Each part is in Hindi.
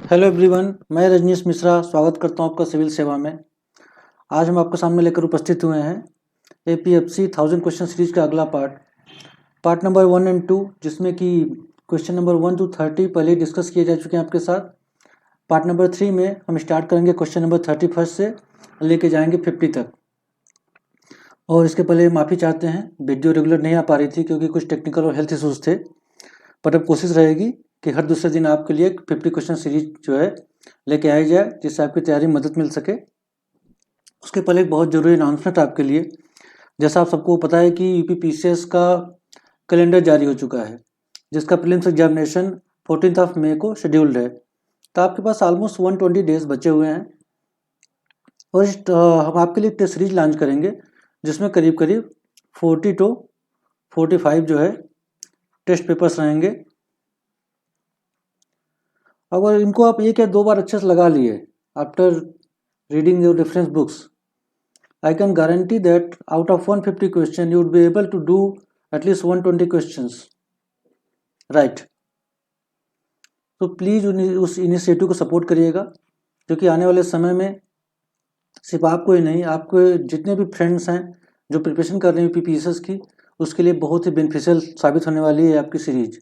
हेलो एवरीवन, मैं रजनीश मिश्रा स्वागत करता हूं आपका सिविल सेवा में। आज हम आपके सामने लेकर उपस्थित हुए हैं एपीएफसी 1000 क्वेश्चन सीरीज का अगला पार्ट नंबर 1 एंड 2, जिसमें कि क्वेश्चन नंबर 1 to 30 पहले डिस्कस किए जा चुके हैं आपके साथ। पार्ट नंबर 3 में हम स्टार्ट करेंगे क्वेश्चन नंबर 31 से लेके जाएंगे 50 तक। और इसके पहले माफ़ी चाहते हैं, वीडियो रेगुलर नहीं आ पा रही थी क्योंकि कुछ टेक्निकल और हेल्थ इशूज़ थे, पर अब कोशिश रहेगी कि हर दूसरे दिन आपके लिए 50 क्वेश्चन सीरीज जो है लेके आई जाए, जिससे आपकी तैयारी में मदद मिल सके। उसके पहले एक बहुत ज़रूरी अनाउंसमेंट आपके लिए। जैसा आप सबको पता है कि यूपीपीसीएस का कैलेंडर जारी हो चुका है, जिसका प्रीलिम्स एग्जामिनेशन 14 मई को शेड्यूल्ड है। तो आपके पास ऑलमोस्ट 120 डेज बचे हुए हैं और हम आपके लिए टेस्ट सीरीज लॉन्च करेंगे, जिसमें करीब करीब 40 to 45 जो है टेस्ट पेपर्स रहेंगे। अगर इनको आप एक या दो बार अच्छे से लगा लिए after reading your reference books, I can guarantee that out of 150 question you would be able to do at least 120 questions right। तो प्लीज़ उस इनिशिएटिव को सपोर्ट करिएगा, क्योंकि आने वाले समय में सिर्फ आपको ही नहीं, आपके जितने भी फ्रेंड्स हैं जो प्रिपरेशन कर रहे हैं यूपीपीसीएस की, उसके लिए बहुत ही बेनिफिशियल साबित होने वाली है आपकी सीरीज।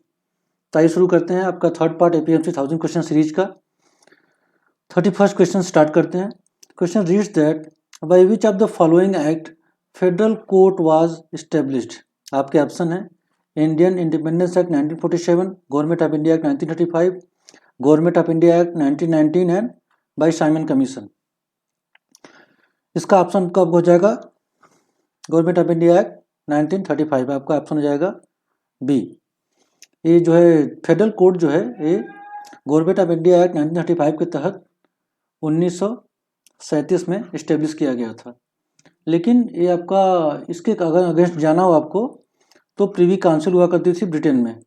तो आइए शुरू करते हैं आपका third part APMC 1000 question series का। 31st क्वेश्चन स्टार्ट करते हैं। Question reads that by which of the following act federal court was established। आपके ऑप्शन है Indian independence act 1947, government of India act 1935, government of India act 1919 and by Simon commission. इसका ऑप्शन कब हो जाएगा? गवर्नमेंट ऑफ इंडिया एक्ट 1935 आपका ऑप्शन हो जाएगा बी। ये जो है फेडरल कोर्ट जो है ये गवर्नमेंट ऑफ इंडिया एक्ट 1935 के तहत 1937 में इस्टेब्लिश किया गया था। लेकिन ये आपका इसके अगर अगेंस्ट जाना हो आपको तो प्रीवी काउंसिल हुआ करती थी ब्रिटेन में।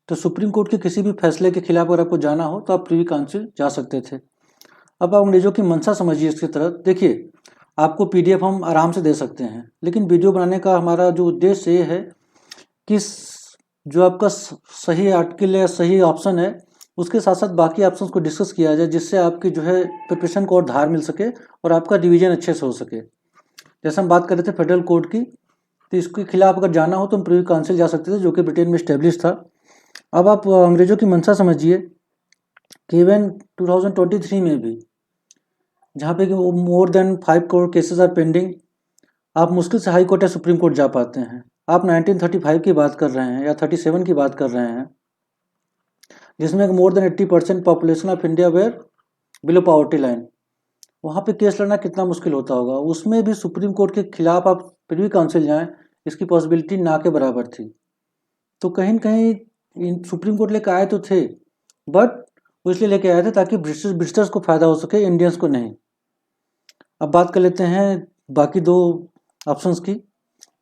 तो सुप्रीम कोर्ट के किसी भी फैसले के खिलाफ अगर आपको जाना हो तो आप प्रीवी काउंसिल जा सकते थे। अब आप अंग्रेजों की मंशा समझिए इसकी तरफ। देखिए, आपको पीडीएफ हम आराम से दे सकते हैं, लेकिन वीडियो बनाने का हमारा जो उद्देश्य ये है कि जो आपका सही आर्टिकल या सही ऑप्शन है उसके साथ साथ बाकी ऑप्शंस को डिस्कस किया जाए, जिससे आपकी जो है प्रिपरेशन को और धार मिल सके और आपका रिवीजन अच्छे से हो सके। जैसे हम बात कर रहे थे फेडरल कोर्ट की, तो इसके खिलाफ अगर जाना हो तो हम प्रीवी काउंसिल जा सकते थे, जो कि ब्रिटेन में इस्टेब्लिश था। अब आप अंग्रेजों की मंशा समझिए कि इवन 2023 में भी, जहाँ पे कि more than 5 crore cases are pending, आप मुश्किल से हाई कोर्ट या सुप्रीम कोर्ट जा पाते हैं। आप 1935 की बात कर रहे हैं या 37 की बात कर रहे हैं, जिसमें more than 80% population of India were below poverty line. वहाँ पे केस लड़ना कितना मुश्किल होता होगा। उसमें भी सुप्रीम कोर्ट के खिलाफ आप प्रीवी काउंसिल जाएं, इसकी पॉसिबिलिटी ना के बराबर थी। तो कहीं न कहीं सुप्रीम कोर्ट लेकर आए तो थे, बट वो इसलिए लेके आए थे ताकि ब्रिटिशर्स को फ़ायदा हो सके, इंडियंस को नहीं। अब बात कर लेते हैं बाकी दो ऑप्शंस की।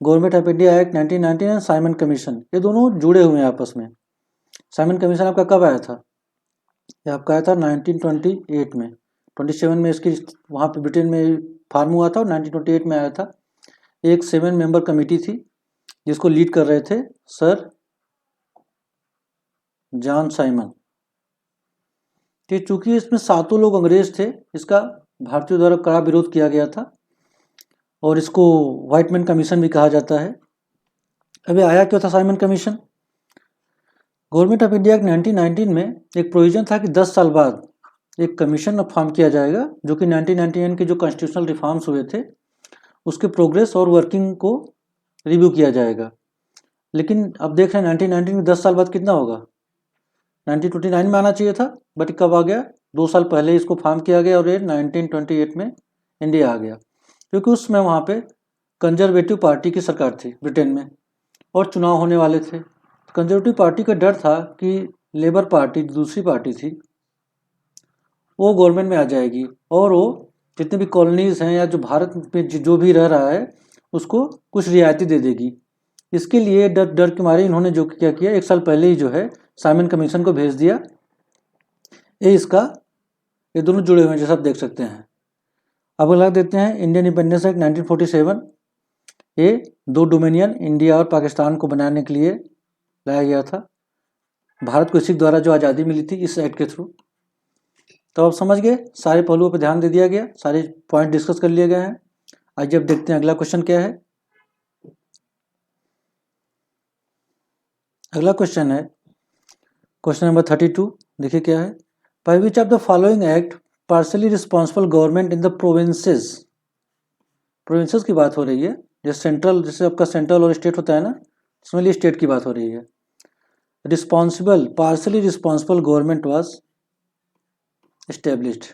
Government of India act 1919 and Simon commission, ये दोनों जुड़े हुए हैं आपस में। साइमन कमीशन आपका कब आया था? ये आपका आया था 1928 में। 27 में इसकी वहाँ पे ब्रिटेन में फार्म हुआ था और 1928 में आया था। एक 7 मेंबर कमेटी थी जिसको लीड कर रहे थे सर जॉन साइमन। तो चूंकि इसमें 7 लोग अंग्रेज थे, इसका भारतीयों द्वारा कड़ा विरोध किया गया था और इसको व्हाइट मैन कमीशन भी कहा जाता है। अभी आया क्यों था Simon commission? Government of India act 1919 में एक प्रोविजन था कि 10 साल बाद एक कमीशन फॉर्म किया जाएगा, जो कि 1999 के जो कॉन्स्टिट्यूशनल रिफॉर्म्स हुए थे उसके प्रोग्रेस और वर्किंग को रिव्यू किया जाएगा। लेकिन अब देख रहे हैं 1919 में 10 साल बाद कितना होगा? 1929 में आना चाहिए था, बट कब आ गया? 2 साल पहले इसको फॉर्म किया गया और ये 1928 में इंडिया आ गया, क्योंकि उस समय वहाँ पे कंजर्वेटिव पार्टी की सरकार थी ब्रिटेन में और चुनाव होने वाले थे। कंजर्वेटिव पार्टी का डर था कि लेबर पार्टी दूसरी पार्टी थी वो गवर्नमेंट में आ जाएगी और वो जितने भी कॉलोनीज हैं या जो भारत में जो भी रह रहा है उसको कुछ रियायती दे देगी। इसके लिए डर के मारे इन्होंने जो क्या किया, 1 साल पहले ही जो है साइमन कमीशन को भेज दिया। ये दोनों जुड़े हुए हैं जैसा आप देख सकते हैं। अब लगा देते हैं इंडियन इंडिपेंडेंस एक्ट 1947। ये 2 डोमिनियन इंडिया और पाकिस्तान को बनाने के लिए लाया गया था। भारत को इसी द्वारा जो आज़ादी मिली थी इस एक्ट के थ्रू। तो आप समझ गए, सारे पहलुओं पर ध्यान दे दिया गया, सारे पॉइंट डिस्कस कर लिए गए हैं। आइए अब देखते हैं अगला क्वेश्चन क्या है। अगला क्वेश्चन है क्वेश्चन नंबर 32। देखिए क्या है, by which of the following act partially responsible government in the provinces. Provinces की बात हो रही है, जैसे सेंट्रल, जैसे आपका सेंट्रल और स्टेट होता है ना, उसमें लिए स्टेट की बात हो रही है। Responsible, partially responsible government was established.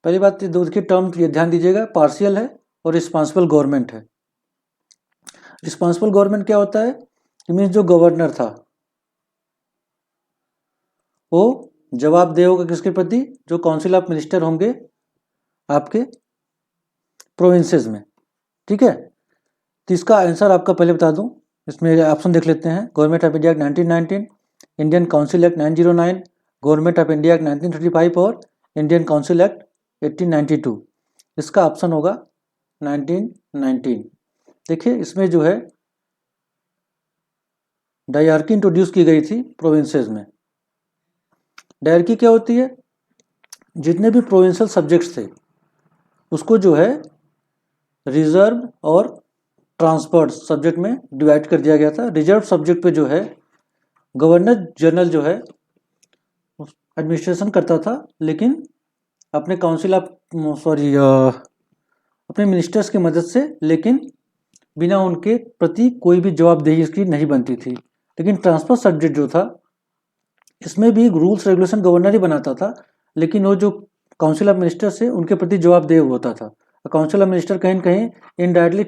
पहली बात दो की टर्म ये ध्यान दीजिएगा, पार्शियल है और रिस्पॉन्सिबल गवर्नमेंट है। रिस्पॉन्सिबल गवर्नमेंट क्या होता है कि मीन्स जो गवर्नर था वो जवाबदेह होगा किसके प्रति, जो काउंसिल ऑफ मिनिस्टर होंगे आपके प्रोविंसेस में। ठीक है, तो इसका आंसर आपका पहले बता दूं, इसमें ऑप्शन देख लेते हैं। Government of India act 1919, Indian council act 909, government of India act 1935 और इंडियन काउंसिल एक्ट 1892। इसका ऑप्शन होगा 1919। देखिए इसमें जो है डायरकी इंट्रोड्यूस की गई थी प्रोविंसेस में। डायरकी क्या होती है, जितने भी प्रोविंशियल सब्जेक्ट्स थे उसको जो है रिजर्व और ट्रांसफर्ड सब्जेक्ट में डिवाइड कर दिया गया था। रिजर्व सब्जेक्ट पे जो है गवर्नर जनरल जो है एडमिनिस्ट्रेशन करता था, लेकिन अपने काउंसिल ऑफ अपने मिनिस्टर्स की मदद से, लेकिन बिना उनके प्रति कोई भी जवाबदेही इसकी नहीं बनती थी। लेकिन ट्रांसफर सब्जेक्ट जो था इसमें भी रूल्स रेगुलेशन गवर्नर ही बनाता था, लेकिन वो जो काउंसिल ऑफ मिनिस्टर्स है उनके प्रति जवाबदेह होता था। काउंसिल ऑफ मिनिस्टर कहीं न कहीं इनडायरेक्टली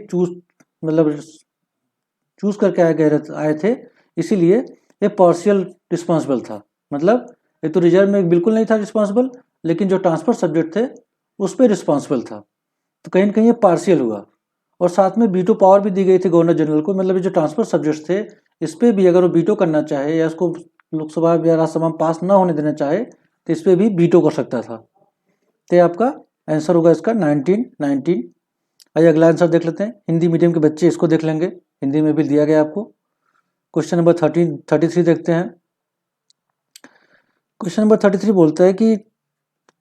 चूज करके आए थे, इसीलिए ये पार्शियल रिस्पॉन्सिबल था। मतलब ये तो रिजर्व में बिल्कुल नहीं था रिस्पॉन्सिबल, लेकिन जो ट्रांसफर सब्जेक्ट थे उस पर रिस्पॉन्सिबल था, तो कहीं न कहीं ये पार्शियल हुआ। और साथ में वीटो पावर भी दी गई थी गवर्नर जनरल को, मतलब ये जो ट्रांसफर सब्जेक्ट्स थे इस पर भी अगर वो वीटो करना चाहे या इसको लोकसभा या राज्यसभा में पास ना होने देना चाहे तो इस पर भी वीटो कर सकता था। तो आपका आंसर होगा इसका 1919। आइए अगला आंसर देख लेते हैं। हिंदी मीडियम के बच्चे इसको देख लेंगे, हिंदी में भी दिया गया आपको। क्वेश्चन नंबर 33 देखते हैं। क्वेश्चन नंबर 33 बोलता है कि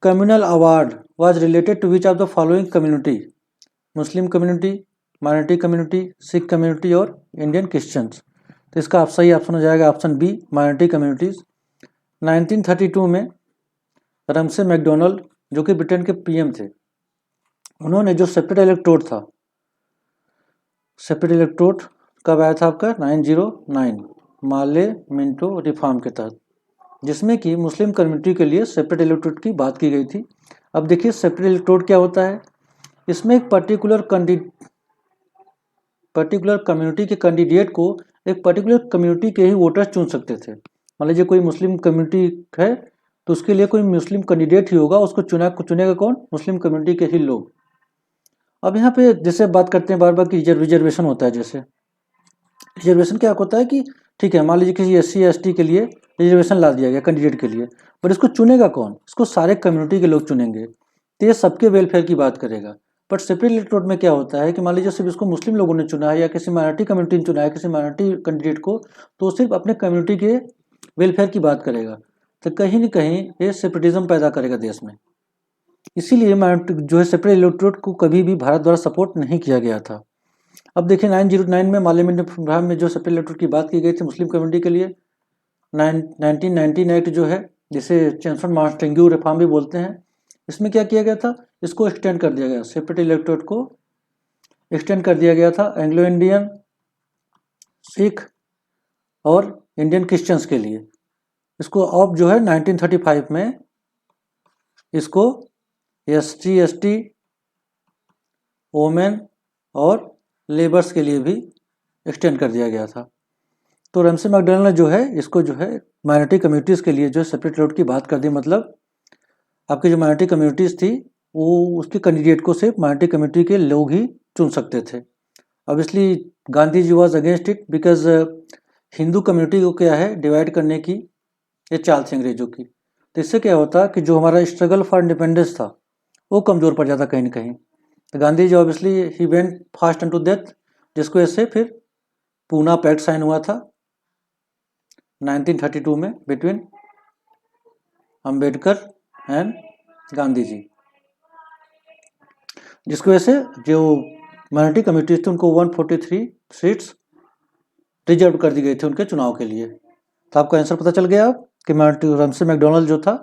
communal award was related to which of the following community. Muslim community, minority community, Sikh community और इंडियन क्रिश्चियंस। तो इसका सही ऑप्शन हो जाएगा ऑप्शन बी, माइनॉरिटी कम्युनिटीज़। 1932 में रमसे मैकडोनल्ड जो कि ब्रिटेन के पीएम थे, उन्होंने जो सेपरेट इलेक्ट्रोड था, सेपरेट इलेक्ट्रोड कब आया था आपका 909 माले मिंटो रिफॉर्म के तहत, जिसमें कि मुस्लिम कम्युनिटी के लिए सेपरेट इलेक्ट्रोड की बात की गई थी। अब देखिए सेपरेट इलेक्ट्रोड क्या होता है, इसमें एक पर्टिकुलर कम्युनिटी के कैंडिडेट को एक पर्टिकुलर कम्युनिटी के ही वोटर्स चुन सकते थे। मान लीजिए कोई मुस्लिम कम्युनिटी है तो उसके लिए कोई मुस्लिम कैंडिडेट ही होगा, उसको चुनेगा कौन, मुस्लिम कम्युनिटी के ही लोग। अब यहाँ पे जैसे बात करते हैं बार बार कि रिजर्वेशन होता है, जैसे रिजर्वेशन क्या होता है कि ठीक है मान लीजिए किसी SC ST के लिए रिजर्वेशन ला दिया गया कैंडिडेट के लिए, पर इसको चुनेगा कौन, इसको सारे कम्युनिटी के लोग चुनेंगे, तो ये सबके वेलफेयर की बात करेगा। बट सेपरेट इलेक्टोरेट में क्या होता है कि मान लीजिए सिर्फ इसको मुस्लिम लोगों ने चुना है या किसी माइनॉरिटी कम्युनिटी ने चुना है किसी माइनॉरिटी कैंडिडेट को, तो सिर्फ अपने कम्युनिटी के वेलफेयर की बात करेगा, तो कहीं न कहीं ये सेपरेटिज्म पैदा करेगा देश में। इसीलिए जो है सेपरेट इलेक्टोरेट को कभी भी भारत द्वारा सपोर्ट नहीं किया गया था। अब देखिए 909 में माले प्रोग्राम में जो सेपरेट इलेक्टोरेट की बात की गई थी मुस्लिम कम्युनिटी के लिए, 1919 एक्ट जो है जिसे चैंसलर मार्टेंग्यू रिफॉर्म भी बोलते हैं, इसमें क्या किया गया था, इसको एक्सटेंड कर दिया गया, सेपरेट इलेक्टोरेट को एक्सटेंड कर दिया गया था एंग्लो इंडियन, सिख और इंडियन क्रिश्चियंस के लिए। इसको अब जो है 1935 में इसको SC ST वोमेन और लेबर्स के लिए भी एक्सटेंड कर दिया गया था। तो रमसे मैकडोनल्ड ने जो है इसको जो है माइनॉरिटी कम्युनिटीज़ के लिए जो सेपरेट इलेक्टोरेट की बात कर दी, मतलब आपकी जो माइनॉरिटी कम्युनिटीज़ थी वो उसके कैंडिडेट को सिर्फ माइनॉरिटी कम्युनिटी के लोग ही चुन सकते थे। अब इसलिए Gandhi ji was against it because Hindu community को क्या है डिवाइड करने की ये चाल थी अंग्रेजों की। तो इससे क्या होता कि जो हमारा स्ट्रगल फॉर इंडिपेंडेंस था वो कमज़ोर पड़ जाता कहीं ना कहीं। तो गांधी जी ऑब्वियसली ही वेंट फास्ट इनटू डेथ, जिसको ऐसे फिर पूना पैक्ट साइन हुआ था 1932 में बिटवीन अंबेडकर एंड गांधी जी, जिसकी वजह से जो माइनॉरिटी कम्युनिटीज थी उनको 143 सीट्स रिजर्व कर दी गई थी उनके चुनाव के लिए। तो आपका आंसर पता चल गया आप कि माइनॉरिटी रमसे मैकडोनल्ड जो था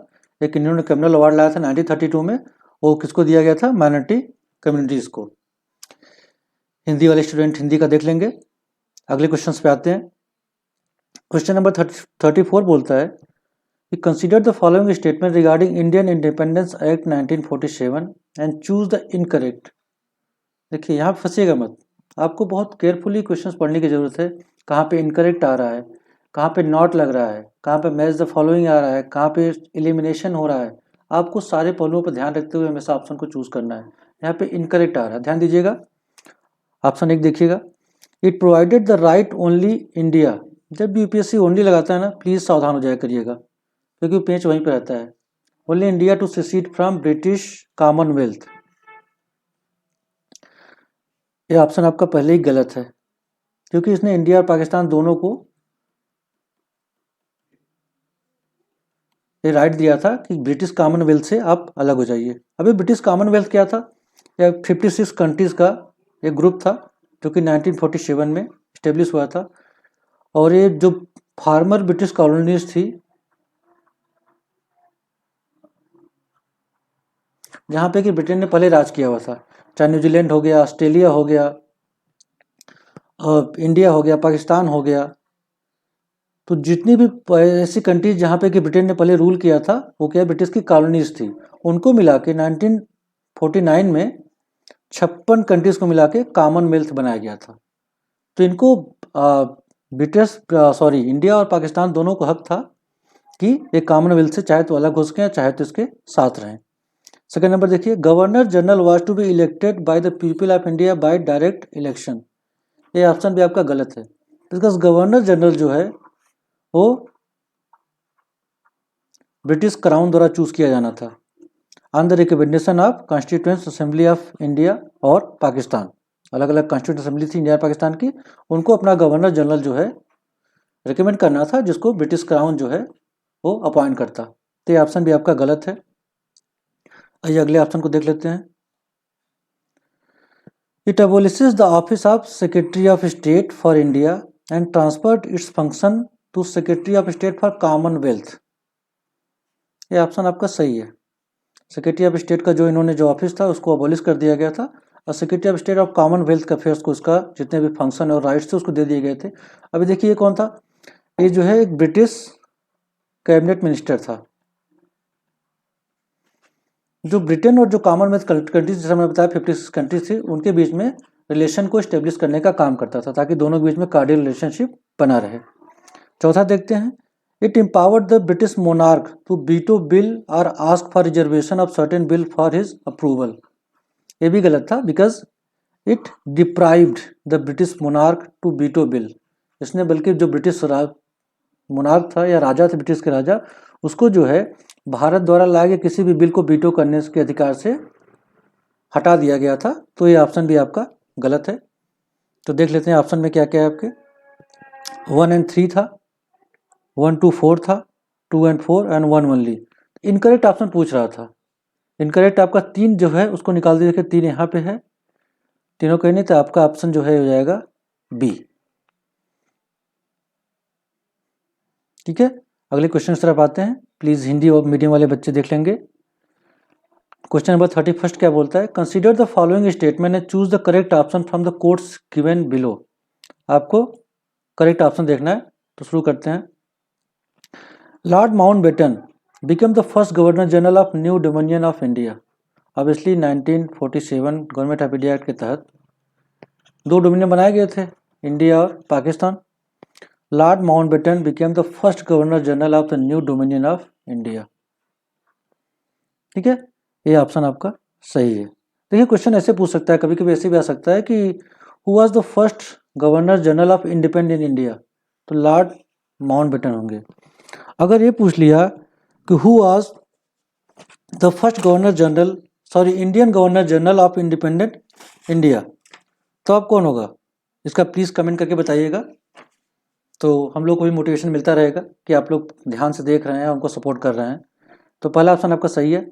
एक इन्होंने कम्युनल अवार्ड लाया था 1932 में, वो किसको दिया गया था? माइनॉरिटी कम्युनिटीज को। हिंदी वाले स्टूडेंट हिंदी का देख लेंगे। अगले क्वेश्चन पे आते हैं। क्वेश्चन नंबर 34 बोलता है कि consider the following statement regarding Indian independence act 1947 and choose the incorrect. देखिए यहाँ फंसिएगा मत, आपको बहुत केयरफुली क्वेश्चंस पढ़ने की जरूरत है। कहाँ पे इनकरेक्ट आ रहा है, कहाँ पे नॉट लग रहा है, कहाँ पे मैच द फॉलोइंग आ रहा है, कहाँ पे एलिमिनेशन हो रहा है। आपको सारे पहलुओं पर ध्यान रखते हुए हमेशा ऑप्शन को चूज करना है। यहाँ पे इनकरेक्ट आ रहा है, ध्यान दीजिएगा। ऑप्शन 1 देखिएगा, it provided the right only India. जब भी यूपीएससी ओनली लगाता है ना, प्लीज सावधान हो जाया करिएगा, क्योंकि पेच वहीं पे रहता है। Only India to secede from British Commonwealth. ये ऑप्शन आपका पहले ही गलत है, क्योंकि इसने इंडिया और पाकिस्तान दोनों को ये राइट दिया था कि ब्रिटिश कॉमनवेल्थ से आप अलग हो जाइए। अभी ब्रिटिश कॉमनवेल्थ क्या था? यह 56 कंट्रीज का एक ग्रुप था जो कि 1947 में इस्टेब्लिश हुआ था। और ये जो फार्मर ब्रिटिश कॉलोनीज थी, जहाँ पे कि ब्रिटेन ने पहले राज किया हुआ था, चाहे न्यूजीलैंड हो गया, ऑस्ट्रेलिया हो गया, इंडिया हो गया, पाकिस्तान हो गया। तो जितनी भी ऐसी कंट्रीज जहाँ पे कि ब्रिटेन ने पहले रूल किया था, वो क्या ब्रिटिश की कॉलोनीज थी, उनको मिला के 1949 में 56 कंट्रीज को मिला के कॉमनवेल्थ बनाया गया था। तो इनको इंडिया और पाकिस्तान दोनों को हक था कि एक कॉमनवेल्थ से चाहे तो अलग हो सकें, चाहे तो इसके साथ रहें। सेकेंड नंबर देखिए, governor general was to be elected by the people of India by direct election. ये ऑप्शन भी आपका गलत है, बिकॉज गवर्नर जनरल जो है वो ब्रिटिश क्राउन द्वारा चूज किया जाना था on the recommendation of constituent assembly of India और पाकिस्तान। अलग अलग कॉन्स्टिट्यूएंट असेंबली थी इंडिया और पाकिस्तान की, उनको अपना गवर्नर जनरल जो है रिकमेंड करना था, जिसको ब्रिटिश क्राउन जो है वो अपॉइंट करता। तो ये ऑप्शन भी आपका गलत है। आइए अगले ऑप्शन को देख लेते हैं। It abolishes the office of secretary of state for India and transferred its function to secretary of state for Commonwealth. ये ऑप्शन आपका सही है। सेक्रेटरी ऑफ स्टेट का जो इन्होंने जो ऑफिस था उसको अबोलिश कर दिया गया था, और secretary of state of Commonwealth affairs को उसका जितने भी फंक्शन और राइट्स थे उसको दे दिए गए थे। अभी देखिए ये कौन था? ये जो है एक ब्रिटिश कैबिनेट मिनिस्टर था, जो ब्रिटेन और जो कॉमनवेल्थ कंट्रीज, जैसे मैंने बताया 56 कंट्रीज थी, उनके बीच में रिलेशन को स्टेब्लिश करने का काम करता था, ताकि दोनों के बीच में कार्डियल रिलेशनशिप बना रहे। चौथा देखते हैं, it empowered the British monarch to veto bill और ask for reservation of certain bill for his approval. ये भी गलत था, because it deprived the British monarch to veto bill. इसने बल्कि जो ब्रिटिश मोनार्क था या राजा थे, ब्रिटिश के राजा, उसको जो है भारत द्वारा लाए गए किसी भी बिल को बीटो करने के अधिकार से हटा दिया गया था। तो ये ऑप्शन भी आपका गलत है। तो देख लेते हैं ऑप्शन में क्या क्या है आपके। 1 और 3 था, 1 to 4 था, 2 और 4 एंड 1 ओनली। इनकरेक्ट ऑप्शन पूछ रहा था। इनकरेक्ट आपका 3 जो है उसको निकाल दीजिए, 3 यहाँ पे है, तीनों कहीं नहीं, तो आपका ऑप्शन जो है हो जाएगा बी। ठीक है, अगले क्वेश्चन की तरफ आते हैं। प्लीज हिंदी और मीडियम वाले बच्चे देख लेंगे। क्वेश्चन नंबर 31 क्या बोलता है? Consider the following statement and choose the correct option from the codes given below. आपको करेक्ट ऑप्शन देखना है, तो शुरू करते हैं। Lord Mountbatten became the first governor general of new dominion of India। Obviously 1947 government of India act के तहत 2 डोमिनियन बनाए गए थे, इंडिया और Pakistan. Lord Mountbatten became the first governor general of the new dominion of India। ठीक है, ये ऑप्शन आपका सही है। देखिए क्वेश्चन ऐसे पूछ सकता है, कभी कभी ऐसे भी आ सकता है कि who was the first governor general of independent India, तो लॉर्ड माउंटबेटन होंगे। अगर ये पूछ लिया कि who was the first governor general, Indian governor general of independent India, तो अब कौन होगा? इसका प्लीज कमेंट करके बताइएगा। तो हम लोग को भी मोटिवेशन मिलता रहेगा कि आप लोग ध्यान से देख रहे हैं, उनको सपोर्ट कर रहे हैं। तो पहला ऑप्शन आपका सही है।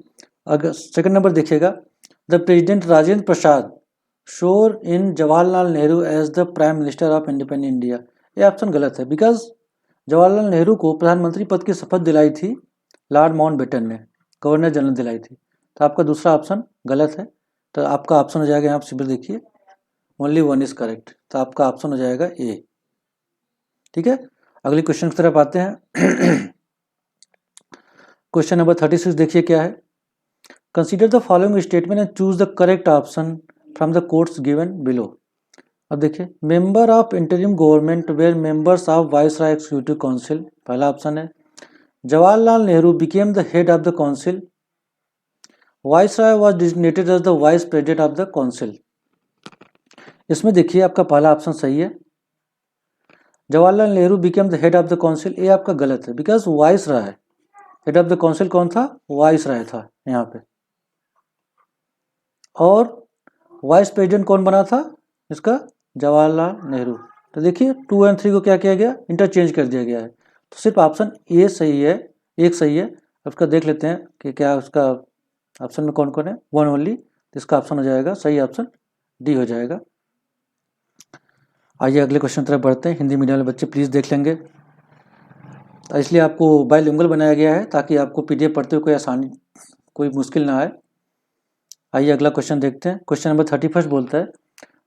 अगर सेकंड नंबर देखिएगा, the president Rajendra Prasad sworn in Jawaharlal Nehru as the prime minister of independent India, ये ऑप्शन गलत है। बिकॉज जवाहरलाल नेहरू को प्रधानमंत्री पद की शपथ दिलाई थी लॉर्ड माउंटबेटन ने, गवर्नर जनरल दिलाई थी। तो आपका दूसरा ऑप्शन गलत है। तो आपका ऑप्शन हो जाएगा, यहाँ सिंपल देखिए, ओनली वन इज करेक्ट। तो आपका ऑप्शन हो जाएगा ए। ठीक है, अगले क्वेश्चन की तरफ आते हैं। क्वेश्चन नंबर 36 देखिए क्या है। Consider the following statement and choose the correct option from the codes given below. अब देखिए, member of interim government were members of viceroy executive council, पहला ऑप्शन है। Jawaharlal Nehru became the head of the council. Viceroy was designated as the vice president of the council. इसमें देखिए आपका पहला ऑप्शन सही है, Jawaharlal Nehru became the head of the council. ये आपका गलत है। Because viceroy, head of the council कौन था? वाइसराय था यहाँ पे। और वाइस प्रेसिडेंट कौन बना था इसका? जवाहरलाल नेहरू। तो देखिए 2 और 3 को क्या किया गया? इंटरचेंज कर दिया गया है। तो सिर्फ ऑप्शन ए सही है, एक सही है। उसका देख लेते हैं कि क्या उसका ऑप्शन में कौन कौन है। वन ओनली, इसका ऑप्शन हो जाएगा सही, ऑप्शन डी हो जाएगा। आइए अगले क्वेश्चन तरफ बढ़ते हैं। हिंदी मीडियम वाले बच्चे प्लीज़ देख लेंगे। तो इसलिए आपको बाइलिंगुअल बनाया गया है ताकि आपको पीडीएफ पढ़ते हुए कोई आसानी, कोई मुश्किल ना आए। आइए अगला क्वेश्चन देखते हैं। क्वेश्चन नंबर 31 बोलता है,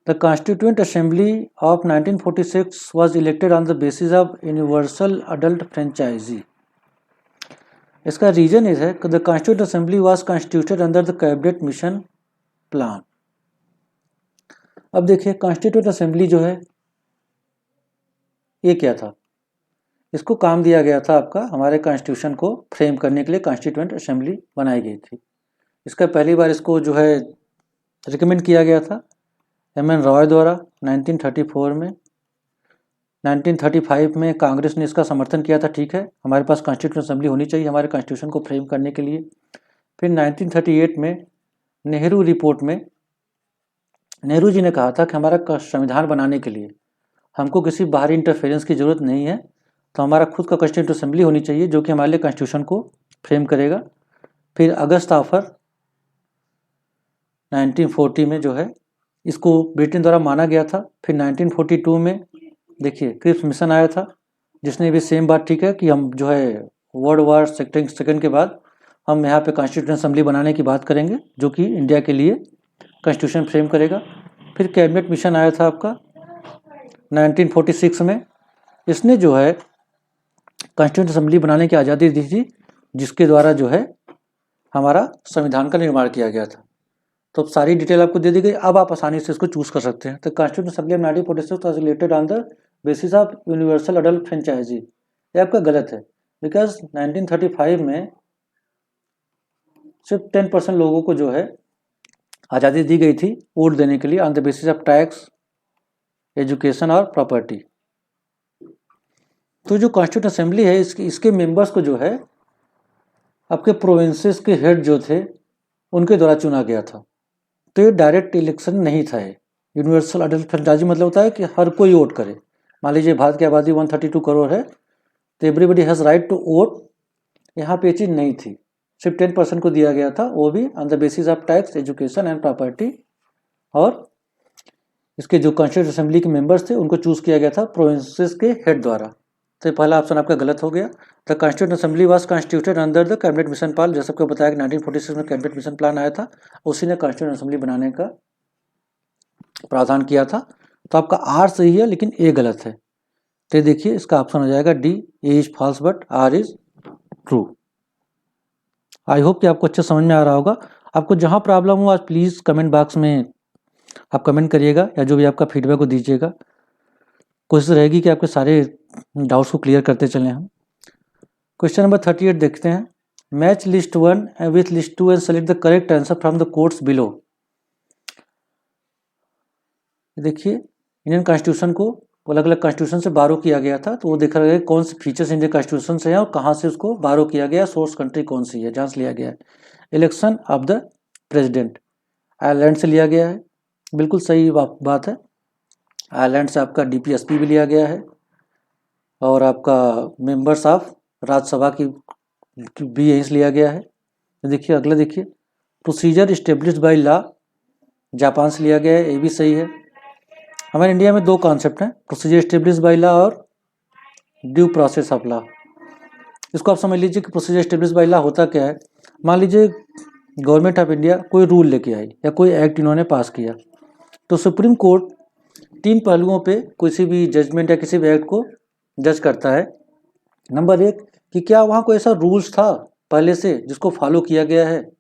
the constituent assembly of 1946 was elected on the basis of universal adult franchise. इसका रीजन इज है the constituent assembly was constituted under the cabinet mission plan. अब देखिए कॉन्स्टिट्यूएंट असेंबली जो है ये क्या था? इसको काम दिया गया था आपका हमारे कॉन्स्टिट्यूशन को फ्रेम करने के लिए कॉन्स्टिट्यूएंट असेंबली बनाई गई थी। इसका पहली बार इसको जो है रिकमेंड किया गया था एम.एन. रॉय द्वारा 1934 में। 1935 में कांग्रेस ने इसका समर्थन किया था। ठीक है, हमारे पास कॉन्स्टिट्यूएंट असेंबली होनी चाहिए हमारे कॉन्स्टिट्यूशन को फ्रेम करने के लिए। फिर 1938 में नेहरू रिपोर्ट में नेहरू जी ने कहा था कि हमारा संविधान बनाने के लिए हमको किसी बाहरी इंटरफेरेंस की ज़रूरत नहीं है, तो हमारा खुद का कॉन्स्टिट्यूएंट असेंबली होनी चाहिए जो कि हमारे लिए कॉन्स्टिट्यूशन को फ्रेम करेगा। फिर अगस्त ऑफर 1940 में जो है इसको ब्रिटेन द्वारा माना गया था। फिर 1942 में देखिए क्रिप्स मिशन आया था, जिसने भी सेम बात ठीक है कि हम जो है वर्ल्ड वार सेकेंड के बाद हम यहाँ पे कॉन्स्टिट्यूशन असेंबली बनाने की बात करेंगे जो कि इंडिया के लिए कॉन्स्टिट्यूशन फ्रेम करेगा। फिर कैबिनेट मिशन आया था आपका 1946 में। इसने जो है कॉन्स्टिट्यूशन असेंबली बनाने की आज़ादी दी थी, जिसके द्वारा जो है हमारा संविधान का निर्माण किया गया था। तो सारी डिटेल आपको दे दी गई। अब आप आसानी से इसको चूज कर सकते हैं। तो constitution assembly of 1946 was related on the basis of universal adult franchise, ये आपका गलत है। बिकॉज 1935 में सिर्फ 10% लोगों को जो है आज़ादी दी गई थी वोट देने के लिए on the basis of tax, education और प्रॉपर्टी। तो जो कॉन्स्टिट्यूशन असेंबली है इसके मेंबर्स को जो है आपके प्रोविंसेस के हेड जो थे उनके द्वारा चुना गया था। तो ये डायरेक्ट इलेक्शन नहीं था। ये यूनिवर्सल अडल्ट फ्रेंचाइजी मतलब होता है कि हर कोई वोट करे। मान लीजिए भारत की आबादी 132 करोड़ है, तो everybody has right to vote. यहाँ पे ये चीज़ नहीं थी, सिर्फ 10% को दिया गया था, वो भी on the basis of tax, education and property. और इसके जो कॉन्स्टिट्यूएंट असेंबली के मेंबर्स थे उनको चूज किया गया था प्रोविंसेस के हेड द्वारा। तो पहला ऑप्शन आपका गलत हो गया। The constituent assembly was constituted under the cabinet mission plan. जैसे आपको बताया कि 1946 में कैबिनेट मिशन प्लान आया था, उसी ने कॉन्स्टिट्यूएंट असेंबली बनाने का प्रावधान किया था। तो आपका आर सही है लेकिन ए गलत है। तो देखिए इसका ऑप्शन हो जाएगा D, A is false but R is true. I hope कि आपको अच्छे समझ में आ रहा होगा। आपको जहाँ प्रॉब्लम हो आज प्लीज़ कमेंट बॉक्स में आप कमेंट करिएगा या जो भी आपका फीडबैक को दीजिएगा। कोशिश रहेगी कि आपके सारे डाउट्स को क्लियर करते चलें हम। क्वेश्चन नंबर 38 देखते हैं। Match list 1 with list 2 and select the correct answer from the quotes below. देखिए इंडियन कॉन्स्टिट्यूशन को अलग अलग कॉन्स्टिट्यूशन से बारो किया गया था, तो वो देखा गया कौन से फीचर्स इंडियन कॉन्स्टिट्यूशन से हैं और कहाँ से उसको बारो किया गया, सोर्स कंट्री कौन सी है जहाँ से लिया गया है। Election of the president Ireland से लिया गया है, बिल्कुल सही बात है। आयरलैंड से आपका DPSP भी लिया गया है। और आपका मेंबर्स ऑफ राज्यसभा की भी यहीं से लिया गया है। तो देखिए अगला देखिए, procedure established by law, Japan से लिया गया है, ये भी सही है। हमारे इंडिया में दो कॉन्सेप्ट हैं, प्रोसीजर इस्टेब्लिश्ड बाय लॉ और ड्यू प्रोसेस ऑफ लॉ। इसको आप समझ लीजिए कि प्रोसीजर इस्टेब्लिश्ड बाय लॉ होता क्या है। मान लीजिए गवर्नमेंट ऑफ इंडिया कोई रूल लेके आई या कोई एक्ट इन्होंने पास किया, तो सुप्रीम कोर्ट तीन पहलुओं पे किसी भी जजमेंट या किसी भी एक्ट को जज करता है। नंबर एक कि क्या वहाँ कोई ऐसा रूल्स था पहले से जिसको फॉलो किया गया है,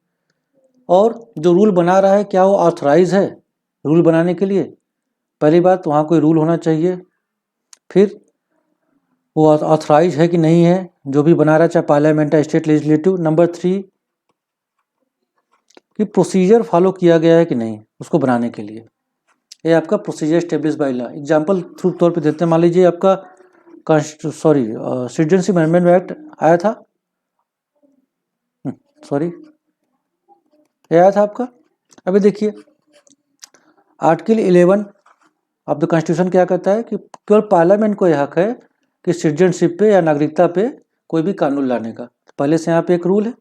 और जो रूल बना रहा है क्या वो ऑथराइज है रूल बनाने के लिए। पहली बात, वहाँ कोई रूल होना चाहिए। फिर वो ऑथराइज है कि नहीं है जो भी बना रहा है, चाहे पार्लियामेंट या स्टेट लेजिस्लेटिव। नंबर थ्री कि प्रोसीजर फॉलो किया गया है कि नहीं उसको बनाने के लिए। ये आपका procedure establish by law. Example through तौर पे देते हैं, मान लीजिए आपका सिटीजनशिप अमेंडमेंट एक्ट आया था, ये आया था आपका। अभी देखिए आर्टिकल 11 ऑफ द कॉन्स्टिट्यूशन क्या कहता है कि केवल पार्लियामेंट को यह हक है कि सिटीजनशिप पे या नागरिकता पे कोई भी कानून लाने का। पहले से यहाँ पे एक रूल है।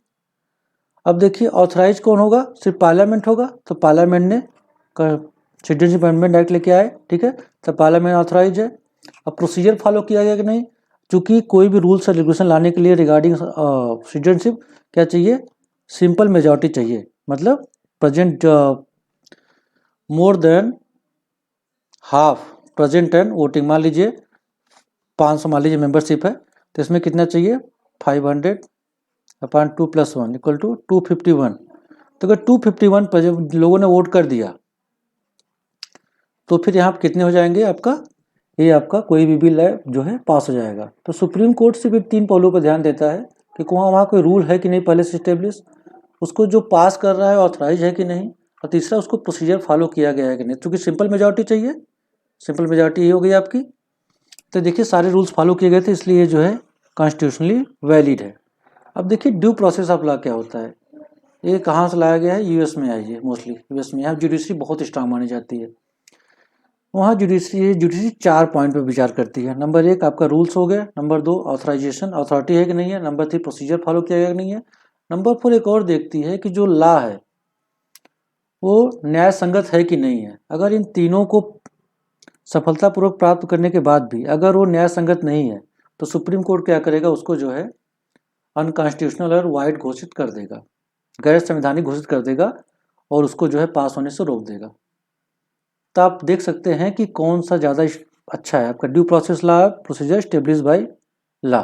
अब देखिए ऑथराइज कौन होगा, सिर्फ पार्लियामेंट होगा, तो पार्लियामेंट ने सिटीजनशिप अमेंडमेंट एक्ट लेके आए, ठीक है, तो पार्लियामेंट ऑथराइज है। अब प्रोसीजर फॉलो किया गया कि नहीं, चूंकि कोई भी रूल्स और रेगुलेशन लाने के लिए रिगार्डिंग सिटीजनशिप क्या चाहिए, सिंपल मेजॉरिटी चाहिए, मतलब present more than half present and voting. मान लीजिए 500 मान लीजिए मेंबरशिप है, तो इसमें कितना चाहिए 500/2 + 1 = 251। तो अगर 251 लोगों ने वोट कर दिया तो फिर यहाँ पर कितने हो जाएंगे आपका, ये आपका कोई भी बिल है जो है पास हो जाएगा। तो सुप्रीम कोर्ट से भी तीन पहलुओं पर ध्यान देता है कि वहाँ कोई रूल है कि नहीं पहले से इस्टेब्लिश, उसको जो पास कर रहा है ऑथराइज है कि नहीं, और तीसरा उसको प्रोसीजर फॉलो किया गया है कि नहीं। क्योंकि सिंपल मेजॉरिटी चाहिए, सिंपल मेजॉरिटी ये हो गई आपकी। तो देखिए सारे रूल्स फॉलो किए गए थे, इसलिए जो है कॉन्स्टिट्यूशनली वैलिड है। अब देखिए ड्यू प्रोसेस ऑफ लॉ क्या होता है, ये कहाँ से लाया गया है, यूएस में आई है, मोस्टली यूएस में। यहाँ जुडिशरी बहुत स्ट्रांग मानी जाती है। वहाँ जुडिशरी 4 पॉइंट पे विचार करती है। नंबर 1 आपका रूल्स हो गया, नंबर 2 ऑथराइजेशन अथॉरिटी है कि नहीं है, नंबर 3 प्रोसीजर फॉलो किया गया कि नहीं है, नंबर 4 एक और देखती है कि जो लॉ है वो न्याय संगत है कि नहीं है। अगर इन तीनों को सफलतापूर्वक प्राप्त करने के बाद भी अगर वो न्याय संगत नहीं है, तो सुप्रीम कोर्ट क्या करेगा, उसको जो है अनकॉन्स्टिट्यूशनल और वाइड घोषित कर देगा, गैर संवैधानिक घोषित कर देगा, और उसको जो है पास होने से रोक देगा। तो आप देख सकते हैं कि कौन सा ज़्यादा अच्छा है, आपका due process law, procedure establish by law.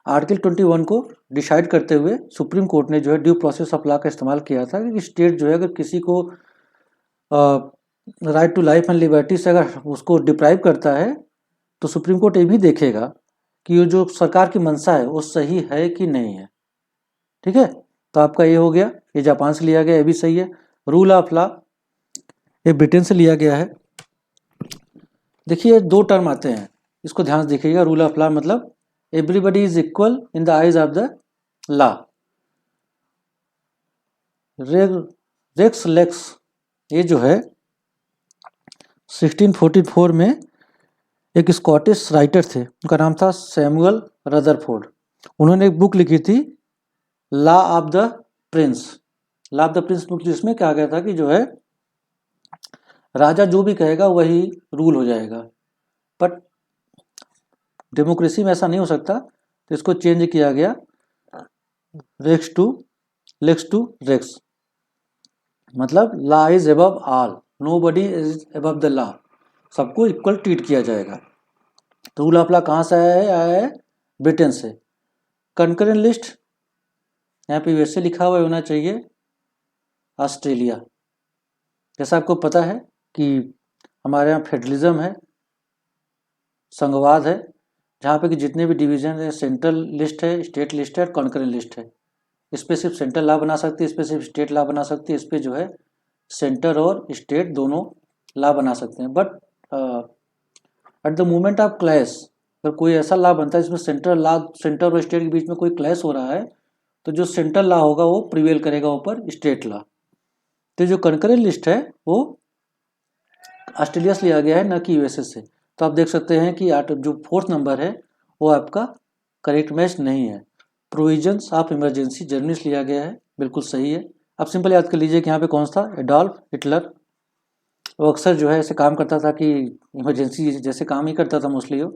Article 21 को डिसाइड करते हुए सुप्रीम कोर्ट ने जो है ड्यू प्रोसेस ऑफ लॉ का इस्तेमाल किया था कि स्टेट जो है अगर किसी को right to life and liberty से अगर उसको डिप्राइव करता है, तो सुप्रीम कोर्ट ये भी देखेगा कि ये जो सरकार की मंशा है वो सही है कि नहीं है। ठीक है, तो आपका ये हो गया, ये जापान से लिया गया, ये भी सही है। रूल ऑफ लॉ ये ब्रिटेन से लिया गया है। देखिए 2 टर्म आते हैं, इसको ध्यान से देखिएगा। रूल ऑफ लॉ मतलब everybody is equal in the eyes of the law. Rex lex ये जो है 1644 में एक स्कॉटिश राइटर थे, उनका नाम था सैमुअल रदरफोर्ड। उन्होंने एक बुक लिखी थी law of the Prince. Law of the Prince book जिसमें कहा गया था कि जो है राजा जो भी कहेगा वही रूल हो जाएगा। बट डेमोक्रेसी में ऐसा नहीं हो सकता, तो इसको चेंज किया गया लेक्स टू रेक्स, मतलब law is above all, nobody is above the law, सबको इक्वल ट्रीट किया जाएगा। तो रूल ऑफ लॉ कहाँ से आया है ब्रिटेन से। कंकरेंट लिस्ट यहाँ पे यूएसए लिखा हुआ होना चाहिए, ऑस्ट्रेलिया। जैसा आपको पता है कि हमारे यहाँ फेडरलिज्म है, संघवाद है, जहाँ पे कि जितने भी डिवीजन है सेंट्रल लिस्ट है, स्टेट लिस्ट है और कॉन्करेंट लिस्ट है। इस पर सिर्फ सेंट्रल लॉ बना सकती है, इस पर सिर्फ स्टेट लॉ बना सकती है, इस पर जो है सेंटर और स्टेट दोनों लॉ बना सकते हैं। But at the moment of clash, अगर कोई ऐसा लॉ बनता है जिसमें सेंटर और स्टेट के बीच में कोई क्लैश हो रहा है, तो जो सेंट्रल लॉ होगा वो प्रिवेल करेगा ऊपर स्टेट लॉ। तो जो कंकरेंट लिस्ट है वो ऑस्ट्रेलिया से लिया गया है, न कि यूएसए से। तो आप देख सकते हैं कि जो फोर्थ नंबर है वो आपका करेक्ट मैच नहीं है। प्रोविजंस ऑफ इमरजेंसी जर्मनी से लिया गया है, बिल्कुल सही है। आप सिंपल याद कर लीजिए कि यहाँ पे कौन सा था, एडोल्फ हिटलर। वो अक्सर जो है ऐसे काम करता था कि इमरजेंसी जैसे काम ही करता था मोस्टली वो।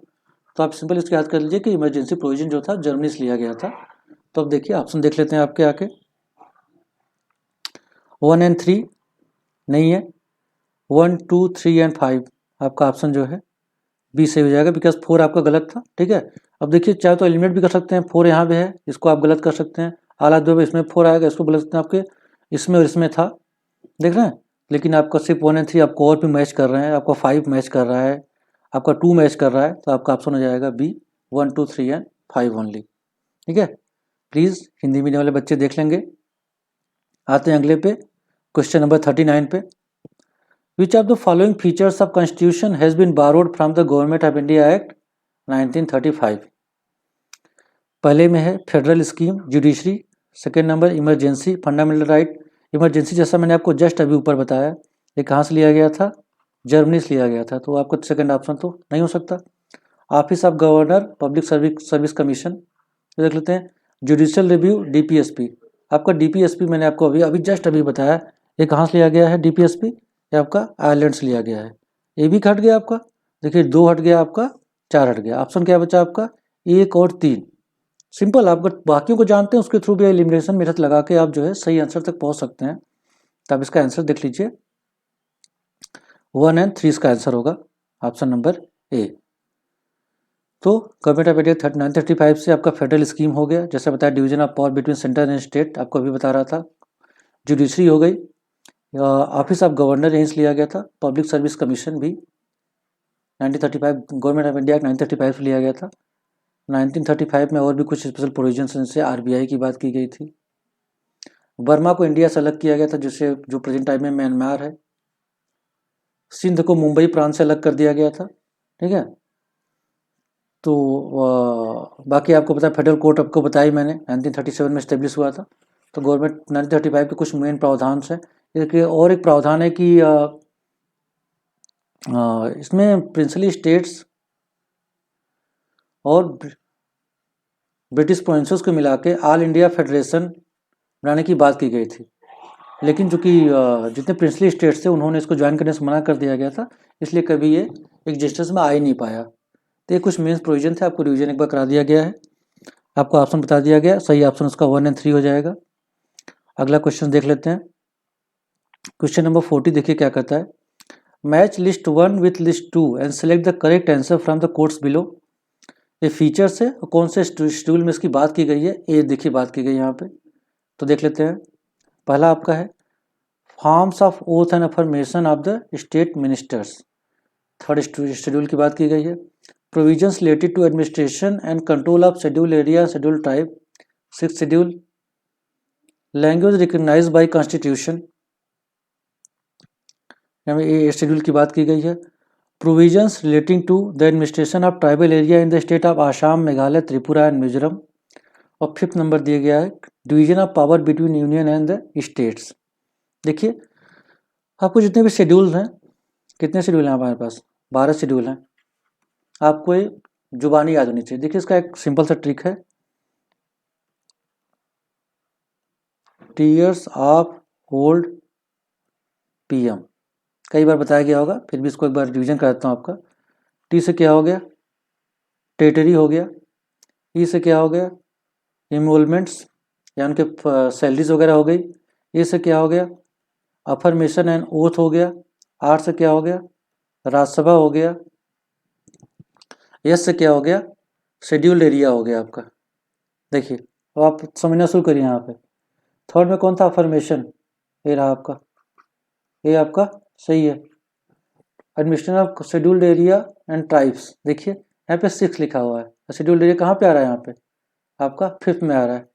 तो आप सिंपल इसको याद कर लीजिए कि इमरजेंसी प्रोविजन जो था जर्मनी से लिया गया था। तो अब देखिए ऑप्शन देख लेते हैं आपके आके। 1 एंड 3 नहीं है, 1 2 3 एंड 5 आपका ऑप्शन जो है बी सही हो जाएगा, बिकॉज 4 आपका गलत था। ठीक है, अब देखिए चाहे तो एलिमिनेट भी कर सकते हैं, 4 यहाँ पे है, इसको आप गलत कर सकते हैं। आला दो इसमें 4 आएगा, इसको बोल सकते हैं आपके इसमें और इसमें था, देख रहे हैं। लेकिन आपका सिर्फ 1 एंड 3 आपको और भी मैच कर रहे हैं, आपका 5 मैच कर रहा है, आपका 2 मैच कर रहा है, तो आपका ऑप्शन हो जाएगा बी 1 2 3 एंड 5 ओनली। ठीक है, प्लीज़ हिंदी मीडियम वाले बच्चे देख लेंगे। आते हैं अगले पे, क्वेश्चन नंबर 39 पे। Which of the following features of constitution has been borrowed from the government of India act 1935। पहले में है federal scheme, judiciary. Second number emergency, fundamental right. Emergency जैसा मैंने आपको जस्ट अभी ऊपर बताया, ये कहाँ से लिया गया था, जर्मनी से लिया गया था, तो आपका सेकंड ऑप्शन तो नहीं हो सकता। Office of governor, public service commission, देख लेते हैं। Judicial review, DPSP. आपका डीपीएसपी मैंने आपको अभी जस्ट अभी बताया, ये कहाँ से लिया गया है डीपीएसपी, ये आपका आयरलैंड से लिया गया है। ये भी हट गया आपका, देखिए 2 हट गया आपका, 4 हट गया। ऑप्शन क्या बचा आपका, 1 और 3। सिंपल, आप अगर बाकियों को जानते हैं उसके थ्रू भी एलिमिनेशन मेथड लगा के आप जो है सही आंसर तक पहुंच सकते हैं। तो आप इसका आंसर देख लीजिए, 1 एंड 3 इसका आंसर होगा, ऑप्शन नंबर ए। तो गवर्नमेंट ऑफ इंडिया 1935 से आपका फेडरल स्कीम हो गया, जैसे बताया division of power between centre and state, आपको अभी बता रहा था। जुडिशरी हो गई, ऑफिस ऑफ गवर्नर यहीं से लिया गया था। पब्लिक सर्विस कमीशन भी 1935 गवर्नमेंट ऑफ इंडिया 1935 से लिया गया था। 1935 में और भी कुछ स्पेशल प्रोविजंस से आरबीआई की बात की गई थी। बर्मा को इंडिया से अलग किया गया था, जिससे जो प्रेजेंट टाइम में म्यांमार है। सिंध को मुंबई प्रांत से अलग कर दिया गया था। ठीक है, तो बाकी आपको पता है फेडरल कोर्ट आपको बताया मैंने 1937 में इस्टेब्लिश हुआ था। तो गवर्नमेंट 1935 के कुछ मेन प्रावधान है। इसके और एक प्रावधान है कि इसमें प्रिंसली स्टेट्स और ब्रिटिश प्रोविंसेस को मिला के ऑल इंडिया फेडरेशन बनाने की बात की गई थी। लेकिन चूँकि जितने प्रिंसली स्टेट्स थे उन्होंने इसको ज्वाइन करने से मना कर दिया गया था, इसलिए कभी ये एग्जिस्टेंस में आ ही नहीं पाया। तो ये कुछ मेन प्रोविजन थे, आपको रिवीजन एक बार करा दिया गया है, आपको ऑप्शन बता दिया गया। सही ऑप्शन उसका 1 एंड 3 हो जाएगा। अगला क्वेश्चन देख लेते हैं, क्वेश्चन नंबर 40 देखिए क्या कहता है। Match list 1 with list 2 and select the correct answer from the quotes below. ये फीचर्स है और कौन से शेड्यूल में इसकी बात की गई है, ये देखिए बात की गई यहाँ पे। तो देख लेते हैं, पहला आपका है forms of oath and affirmation of the state ministers, third schedule की बात की गई है। Provisions related to administration and control of schedule area schedule tribe, 6th schedule. Language recognise by constitution, ये शेड्यूल की बात की गई है। Provisions relating to the administration of tribal area in the state of Assam, Meghalaya, Tripura and Mizoram. और 5th नंबर दिया गया है division of power between union and the states. देखिए आपको जितने भी शेड्यूल हैं, कितने शेड्यूल हैं हमारे पास, 12 शेड्यूल हैं, आपको ये जुबानी याद होनी चाहिए। देखिए इसका एक सिंपल सा ट्रिक है, टीयर्स ऑफ ओल्ड पीएम, कई बार बताया गया होगा, फिर भी इसको एक बार रिवीजन कर देता हूँ आपका। टी से क्या हो गया, टेरिटरी हो गया। ई से क्या हो गया, इमोलमेंट्स या उनके सैलरीज वगैरह हो गई। ए से क्या हो गया, अफर्मेशन एंड ओथ हो गया। आर से क्या हो गया, राज्यसभा हो गया। एस से क्या हो गया, शेड्यूल्ड एरिया हो गया आपका। देखिए अब आप समझना शुरू करिए यहाँ पे। थर्ड में कौन था, अफर्मेशन, ये रहा आपका, ये आपका सही है। Administration of scheduled area and tribes, देखिए यहाँ पे 6 लिखा हुआ है, शेड्यूल्ड एरिया कहाँ पे आ रहा है, यहाँ पे आपका 5th में आ रहा है,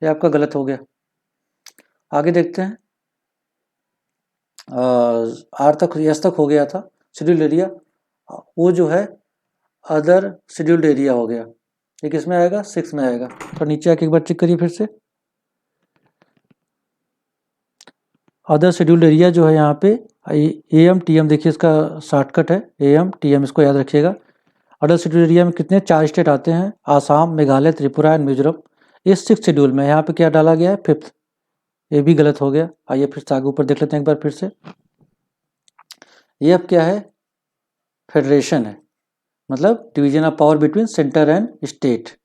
ये आपका गलत हो गया। आगे देखते हैं, आर तक, एस तक हो गया था शेड्यूल्ड एरिया, वो जो है अदर शेड्यूल्ड एरिया हो गया, ये किस में आएगा, 6 में आएगा। तो नीचे आके एक बार चेक करिए फिर से, अदर शेड्यूल्ड एरिया जो है यहाँ पे AMTM देखिए इसका शॉर्टकट है AMTM, इसको याद रखिएगा। अडल शेड्यूल एरिया में कितने 4 स्टेट आते हैं, आसाम, मेघालय, त्रिपुरा एंड मिजोरम। इस 6 शेड्यूल में यहाँ पे क्या डाला गया है, 5th। ये भी गलत हो गया। आइए फिर से आगे ऊपर देख लेते हैं एक बार फिर से। ये अब क्या है, फेडरेशन है, मतलब division of power between centre and state.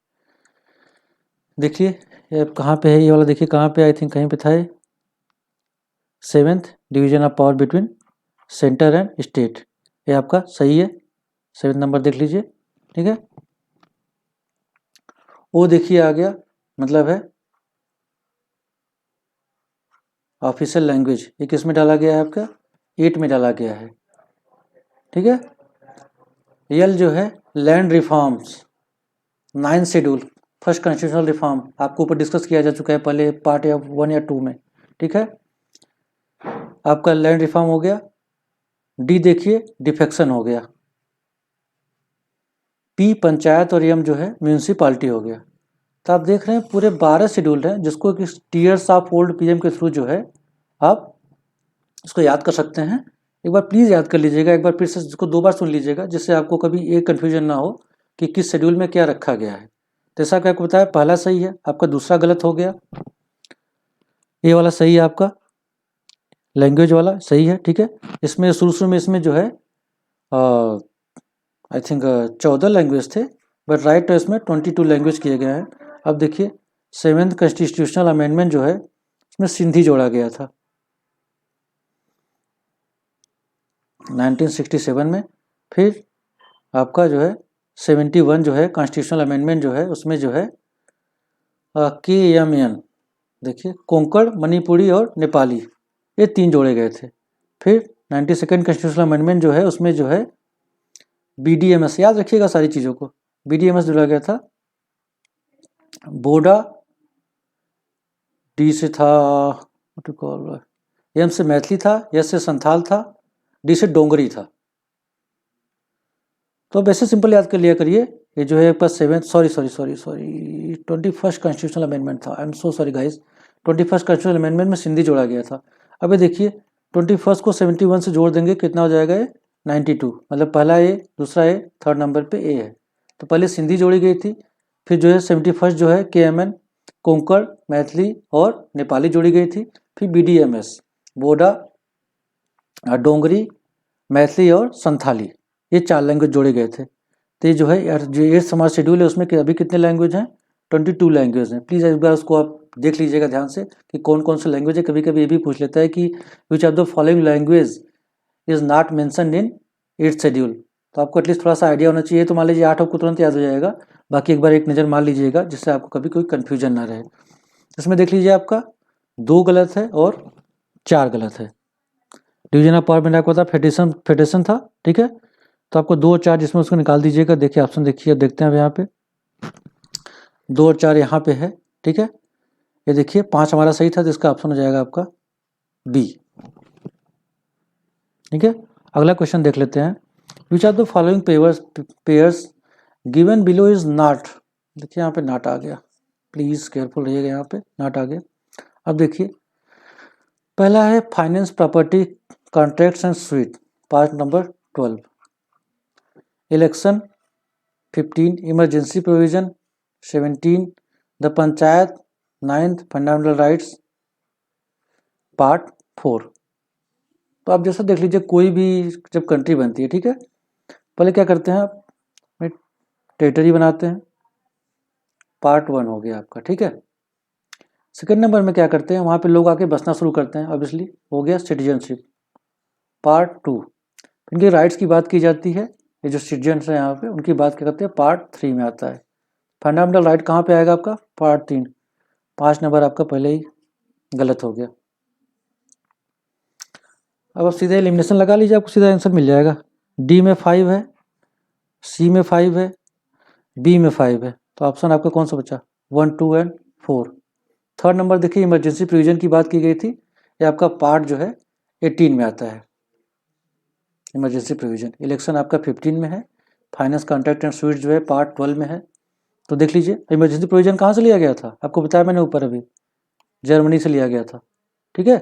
देखिए ये अब कहाँ पे है, ये वाला देखिए कहाँ पे, आई थिंक कहीं पे था ये, 7th division of power between centre and state. ये आपका सही है, 7 नंबर देख लीजिए, ठीक है। वो देखिए आ गया, मतलब है ऑफिशियल लैंग्वेज। ये किस में डाला गया है आपका, 8 में डाला गया है, ठीक है। यल जो है land reforms, 9 schedule, first constitutional reform आपको ऊपर डिस्कस किया जा चुका है पहले पार्ट 1 या 2 में, ठीक है। आपका लैंड रिफॉर्म हो गया। डी देखिए डिफेक्शन हो गया। पी पंचायत और एम जो है म्यूनिसिपालिटी हो गया। तो आप देख रहे हैं पूरे 12 शेड्यूल हैं, जिसको कि टीयर्स ऑफ ओल्ड पीएम के थ्रू जो है आप इसको याद कर सकते हैं। एक बार प्लीज़ याद कर लीजिएगा, एक बार फिर से इसको 2 बार सुन लीजिएगा, जिससे आपको कभी ये कन्फ्यूजन ना हो कि किस शेड्यूल में क्या रखा गया है। जैसा कि आपको बताया पहला सही है, आपका दूसरा गलत हो गया। ये वाला सही है, आपका लैंग्वेज वाला सही है, ठीक है। इसमें शुरू में इसमें जो है आई थिंक 14 लैंग्वेज थे, बट राइट इसमें 22 लैंग्वेज किए गए हैं। अब देखिए 7th कॉन्स्टिट्यूशनल अमेंडमेंट जो है इसमें सिंधी जोड़ा गया था 1967 में। फिर आपका जो है 71 जो है कॉन्स्टिट्यूशनल अमेंडमेंट जो है उसमें जो है KMN देखिए कोंकण, मणिपुरी और नेपाली, ये 3 जोड़े गए थे। फिर 92nd कॉन्स्टिट्यूशनल अमेंडमेंट जो है उसमें जो है BDMS, याद रखिएगा सारी चीज़ों को, BDMS जोड़ा गया था। बोडा, डी से था एम से मैथिली था, एस से संथाल था, डी से डोंगरी था। तो अब ऐसे सिंपल याद कर लिया करिए। ये जो है आपका 21st कॉन्स्टिट्यूशनल अमेंडमेंट था। I am so sorry guys, 21st constitutional amendment में सिंधी जोड़ा गया था। अब ये देखिए 21st को 71 से जोड़ देंगे, कितना हो जाएगा ये 92, मतलब पहला ए, दूसरा ए, थर्ड नंबर पे ए है। तो पहले सिंधी जोड़ी गई थी, फिर जो है 71st जो है KMN कोंकण, मैथिली और नेपाली जोड़ी गई थी। फिर BDMS बोडा, डोंगरी, मैथिली और संथाली, ये 4 लैंग्वेज जोड़े गए थे। तो ये जो है यार जो 8th हमारा शेड्यूल है उसमें अभी कितने लैंग्वेज हैं, 22 लैंग्वेज हैं। प्लीज़ एक बार उसको आप देख लीजिएगा ध्यान से कि कौन कौन से लैंग्वेज है। कभी कभी ये भी पूछ लेता है कि विच of the following language is not mentioned in 8th schedule. तो आपको एटलीस्ट थोड़ा सा आइडिया होना चाहिए। तो मान लीजिए 8 आपको तुरंत याद हो जाएगा, बाकी एक बार एक नज़र मार लीजिएगा जिससे आपको कभी कोई कन्फ्यूजन ना रहे। इसमें देख लीजिए आपका 2 गलत है और 4 गलत है। डिवीजन ऑफ पावर में आपको पता फेडरेशन था, ठीक है। तो आपको 2 और 4 जिसमें उसको निकाल दीजिएगा। देखिए ऑप्शन देखिए, अब देखते हैं अब यहाँ पे 2 और 4 यहाँ पे है, ठीक है। ये देखिए 5 हमारा सही था, तो इसका ऑप्शन हो जाएगा आपका बी, ठीक है। अगला क्वेश्चन देख लेते हैं। Which are the following pairs given below is not. देखिए यहाँ पे नॉट आ गया, प्लीज केयरफुल रहिएगा, यहाँ पे नॉट आ गया। अब देखिए पहला है finance, property, contracts and sweet, part number 12। Election 15, emergency provision 17, the panchayat 9th, fundamental rights part 4। तो आप जैसा देख लीजिए, कोई भी जब कंट्री बनती है, ठीक है, पहले क्या करते हैं आप, टेरिटरी बनाते हैं, पार्ट 1 हो गया आपका, ठीक है। सेकंड नंबर में क्या करते हैं, वहाँ पे लोग आके बसना शुरू करते हैं, ऑब्वियसली हो गया सिटीजनशिप, पार्ट 2। इनके राइट्स की बात की जाती है, ये जो सिटीजन्स हैं यहाँ पे उनकी बात क्या करते हैं, पार्ट 3 में आता है। फंडामेंटल राइट कहाँ पे आएगा आपका, पार्ट 3। 5 नंबर आपका पहले ही गलत हो गया। अब आप सीधे एलिमिनेशन लगा लीजिए, आपको सीधा आंसर मिल जाएगा। डी में 5 है, सी में 5 है, बी में 5 है, तो ऑप्शन आपका कौन सा बचा, 1, 2 एंड 4। थर्ड नंबर देखिए इमरजेंसी प्रोविजन की बात की गई थी, ये आपका पार्ट जो है 18 में आता है इमरजेंसी प्रोविजन। इलेक्शन आपका 15 में है, फाइनेंस, कॉन्ट्रैक्ट एंड स्वीट जो है पार्ट 12 में है। तो देख लीजिए इमरजेंसी प्रोविजन कहाँ से लिया गया था, आपको बताया मैंने ऊपर अभी, जर्मनी से लिया गया था, ठीक है।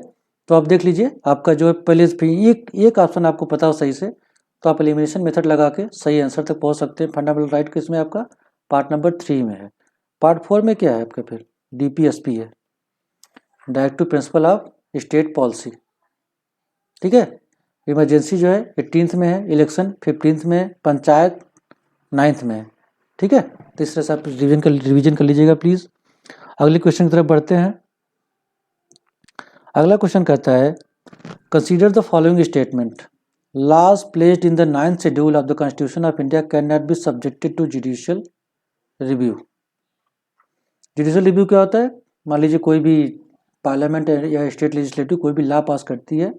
तो आप देख लीजिए आपका जो है पहले एक ऑप्शन आपको पता हो सही से तो आप एलिमिनेशन मेथड लगा के सही आंसर तक पहुंच सकते हैं। फंडामेंटल राइट किसमें आपका पार्ट नंबर 3 में है। पार्ट 4 में क्या है आपका फिर DPSP है, directive principle of state policy. ठीक है, इमरजेंसी जो है 18th में है, इलेक्शन 15th में है, पंचायत 9th में है। ठीक है, तो इस तरह से आप रिवीजन कर लीजिएगा प्लीज। अगले क्वेश्चन की तरफ बढ़ते हैं। अगला क्वेश्चन कहता है consider the following statement, laws placed in the 9th schedule of the Constitution of India cannot be subjected to judicial review। Judicial review क्या होता है? मान लीजिए कोई भी पार्लियामेंट या स्टेट लेजिस्लेटिव कोई भी लॉ पास करती है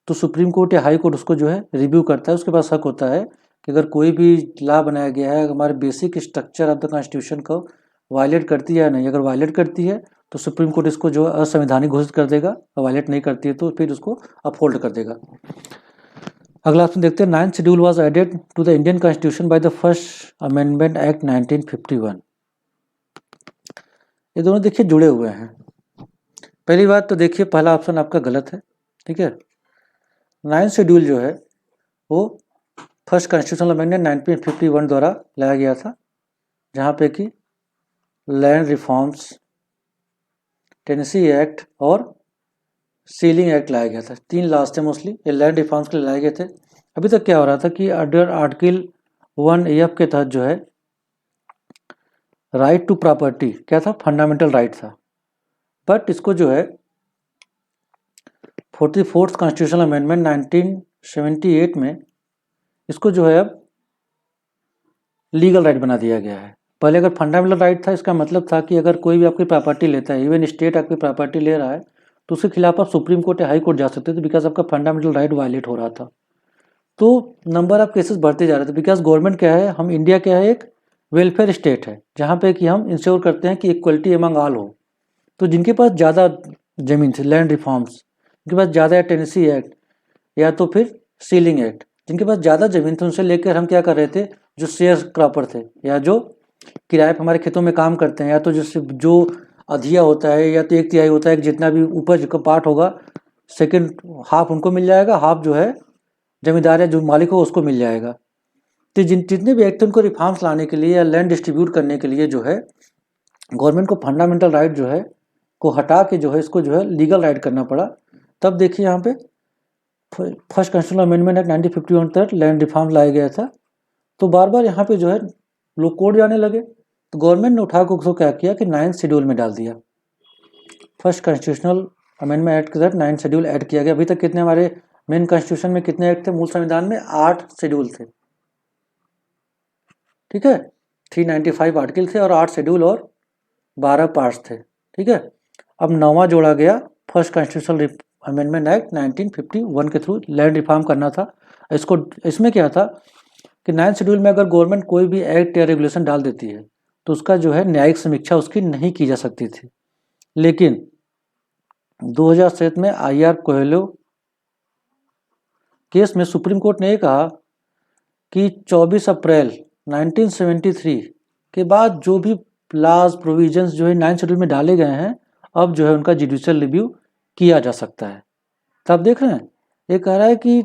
तो सुप्रीम कोर्ट या हाई कोर्ट उसको जो है रिव्यू करता है। उसके पास हक होता है कि अगर कोई भी लॉ बनाया गया है हमारे basic structure of the constitution को वायलेट करती है या नहीं, अगर वायलेट करती है तो सुप्रीम कोर्ट इसको जो असंवैधानिक घोषित कर देगा, और वायलेट नहीं करती है तो फिर उसको अपहोल्ड कर देगा। अगला ऑप्शन देखते हैं, 9th schedule was added to the Indian constitution by the first amendment act 1951। ये दोनों देखिए जुड़े हुए हैं। पहली बात तो देखिए पहला ऑप्शन आपका गलत है। ठीक है, 9th शेड्यूल जो है वो फर्स्ट कॉन्स्टिट्यूशनल अमेंडमेंट 1951 द्वारा लाया गया था, जहाँ पे कि लैंड रिफॉर्म्स, टेनेसी एक्ट और सीलिंग एक्ट लाया गया था। 3 लॉज थे मोस्टली, ये लैंड रिफॉर्म्स के लिए लाए गए थे। अभी तक क्या हो रहा था कि अंडर आर्टिकल 1AF के तहत जो है राइट टू प्रॉपर्टी क्या था, फंडामेंटल राइट था। बट इसको जो है 44th कॉन्स्टिट्यूशनल अमेंडमेंट 1978 में इसको जो है अब लीगल राइट बना दिया गया है। पहले अगर फंडामेंटल राइट था, इसका मतलब था कि अगर कोई भी आपकी प्रॉपर्टी लेता है, इवन स्टेट आपकी प्रॉपर्टी ले रहा है, तो उसके खिलाफ आप सुप्रीम कोर्ट या हाई कोर्ट जा सकते थे, बिकॉज आपका फंडामेंटल राइट वायलेट हो रहा था। तो नंबर ऑफ केसेस बढ़ते जा रहे थे, बिकॉज गवर्नमेंट क्या है, हम इंडिया क्या है, एक वेलफेयर स्टेट है, जहाँ पे कि हम इंश्योर करते हैं कि इक्वलिटी एमंग ऑल हो। तो जिनके पास ज़्यादा जमीन थी, लैंड रिफॉर्म्स, जिनके पास ज़्यादा टेनेसी एक्ट या तो फिर सीलिंग एक्ट, जिनके पास ज़्यादा जमीन थी उनसे लेकर हम क्या कर रहे थे, जो शेयर क्रॉपर थे या जो किराए पर हमारे खेतों में काम करते हैं, या तो जिससे जो अधिया होता है या तो 1/3 होता है, जितना भी उपज का पार्ट होगा सेकंड हाफ उनको मिल जाएगा, हाफ जो है जमींदार या जो मालिक हो उसको मिल जाएगा। तो जितने भी एक्ट उनको रिफॉर्म्स लाने के लिए या लैंड डिस्ट्रीब्यूट करने के लिए जो है गवर्नमेंट को फंडामेंटल राइट जो है को हटा के जो है इसको जो है लीगल राइट करना पड़ा। तब देखिए यहाँ पे फर्स्ट कॉन्स्टिट्यूशनल अमेंडमेंट एक्ट 1951 तक लैंड रिफॉर्म लाया गया था। तो बार बार यहाँ पे जो है लोग कोर्ट जाने लगे, तो गवर्नमेंट ने उठा कर उसको क्या किया कि 9th शेड्यूल में डाल दिया। फर्स्ट कॉन्स्टिट्यूशनल अमेंडमेंट एक्ट के तहत 9th शेड्यूल ऐड किया गया। अभी तक कितने हमारे मेन कॉन्स्टिट्यूशन में कितने एक्ट थे, मूल संविधान में 8 शेड्यूल थे। ठीक है, 395 आर्टिकल थे और 8 शेड्यूल और 12 पार्ट्स थे। ठीक है, अब 9वां जोड़ा गया फर्स्ट कॉन्स्टिट्यूशनल अमेंडमेंट एक्ट 1951 के थ्रू लैंड रिफॉर्म करना था। इसको इसमें क्या था कि 9th शेड्यूल में अगर गवर्नमेंट कोई भी एक्ट या रेगुलेशन डाल देती है तो उसका जो है न्यायिक समीक्षा उसकी नहीं की जा सकती थी। लेकिन 2007 में IR कोहेलो केस में सुप्रीम कोर्ट ने कहा कि 24 अप्रैल 1973 के बाद जो भी लॉज प्रोविजंस जो है 9th शेड्यूल में डाले गए हैं, अब जो है उनका जुडिशियल रिव्यू किया जा सकता है। तो आप देख रहे हैं ये कह रहा है कि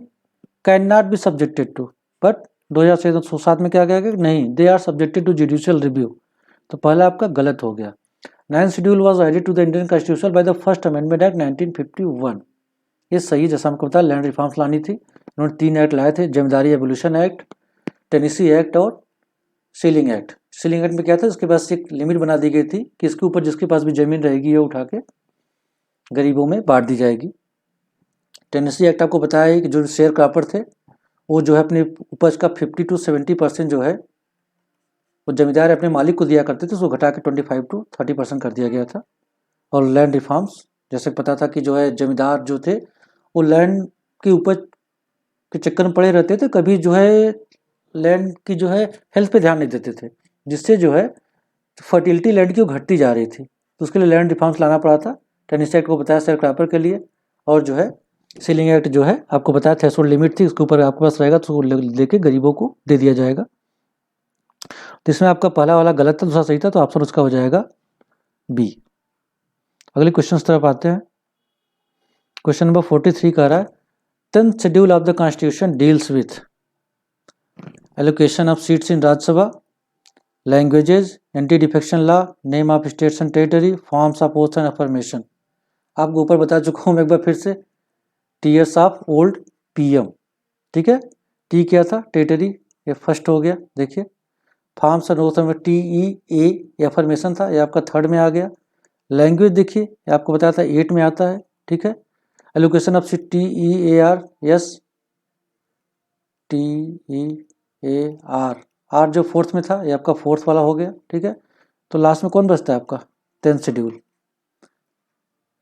can not be subjected to, but 2007 में क्या कहा गया कि नहीं, they are subjected to judicial review. तो पहला आपका गलत हो गया। 9th schedule was added to the Indian constitution by the first amendment act 1951। ये सही, जैसा हमको पता लैंड रिफॉर्म्स लानी थी, उन्होंने 3 एक्ट लाए थे, जमींदारी एबोल्यूशन एक्ट, टेनेसी एक्ट और सीलिंग एक्ट। सीलिंग एक्ट में क्या था, इसके पास एक लिमिट बना दी गई थी कि इसके ऊपर जिसके पास भी जमीन रहेगी ये उठा के गरीबों में बांट दी जाएगी। टेनेसी एक्ट आपको बताया है कि जो शेयर क्रॉपर थे वो जो है अपनी उपज का 50 to 70% जो है वो जमींदार अपने मालिक को दिया करते थे, उसको घटा के 25 to 30% कर दिया गया था। और लैंड रिफॉर्म्स जैसे पता था कि जो है जमींदार जो थे वो लैंड की उपज के चक्कर में पड़े रहते थे, कभी जो है लैंड की जो है हेल्थ पे ध्यान नहीं देते थे, जिससे जो है फर्टिलिटी लैंड की वो घटती जा रही थी। तो उसके लिए लैंड रिफॉर्म्स लाना पड़ा था। टेनेसी एक्ट को बताया शेयर क्रॉपर के लिए, और जो है सीलिंग एक्ट जो है आपको बताया थ्रेशोल्ड लिमिट थी, उसके ऊपर आपके पास रहेगा तो लेके गरीबों को दे दिया जाएगा। तो इसमें आपका पहला वाला गलत था, दूसरा सही था, तो ऑप्शन उसका हो जाएगा बी। अगले क्वेश्चन तरफ आते हैं। क्वेश्चन नंबर 43 कह रहा है 10th schedule of the constitution deals with allocation of seats in Rajya Sabha, languages, anti defection law, name of states and territory, forms of oath and affirmation. आपको ऊपर बता चुका हूँ मैं एक बार फिर से, टीयर्स ऑफ ओल्ड पीएम, ठीक है। टी क्या था, टेरिटरी, ये फर्स्ट हो गया। देखिए फॉर्म्स एंड ओथ में TEA एफर्मेशन था, ये आपका थर्ड में आ गया। लैंग्वेज देखिए, ये आपको बताया था 8 में आता है, ठीक है। Allocation of seat TEAR, R जो फोर्थ में था, ये आपका फोर्थ वाला हो गया, ठीक है। तो लास्ट में कौन बचता है आपका 10th schedule,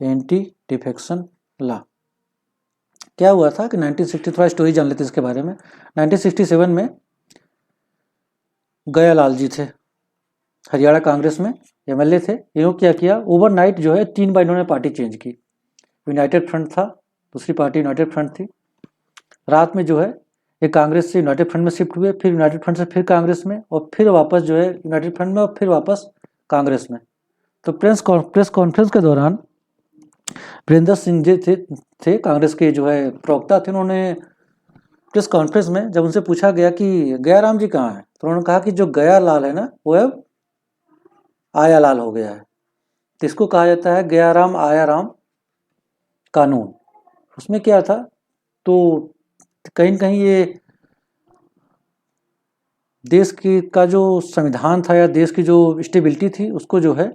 anti defection law. क्या हुआ था कि 1963 स्टोरी जान लेते इसके बारे में। 1967 में गयालाल जी थे, हरियाणा कांग्रेस में MLA थे। इन्होंने क्या किया, ओवरनाइट जो है 3 बार इन्होंने पार्टी चेंज की। यूनाइटेड फ्रंट था, दूसरी पार्टी यूनाइटेड फ्रंट थी। रात में जो है ये कांग्रेस से यूनाइटेड फ्रंट में शिफ्ट हुए, फिर यूनाइटेड फ्रंट से फिर कांग्रेस में, और फिर वापस जो है यूनाइटेड फ्रंट में, और फिर वापस कांग्रेस में। तो प्रेस कॉन्फ्रेंस के दौरान वीरेंद्र सिंह जी थे कांग्रेस के जो है प्रवक्ता थे। उन्होंने प्रेस कॉन्फ्रेंस में जब उनसे पूछा गया कि गयाराम जी कहाँ हैं, तो उन्होंने कहा कि जो गया लाल है ना, वो अब आया लाल हो गया है। तो इसको कहा जाता है गया राम आया राम कानून। उसमें क्या था, तो कहीं न कहीं ये देश की का जो संविधान था या देश की जो स्टेबिलिटी थी उसको जो है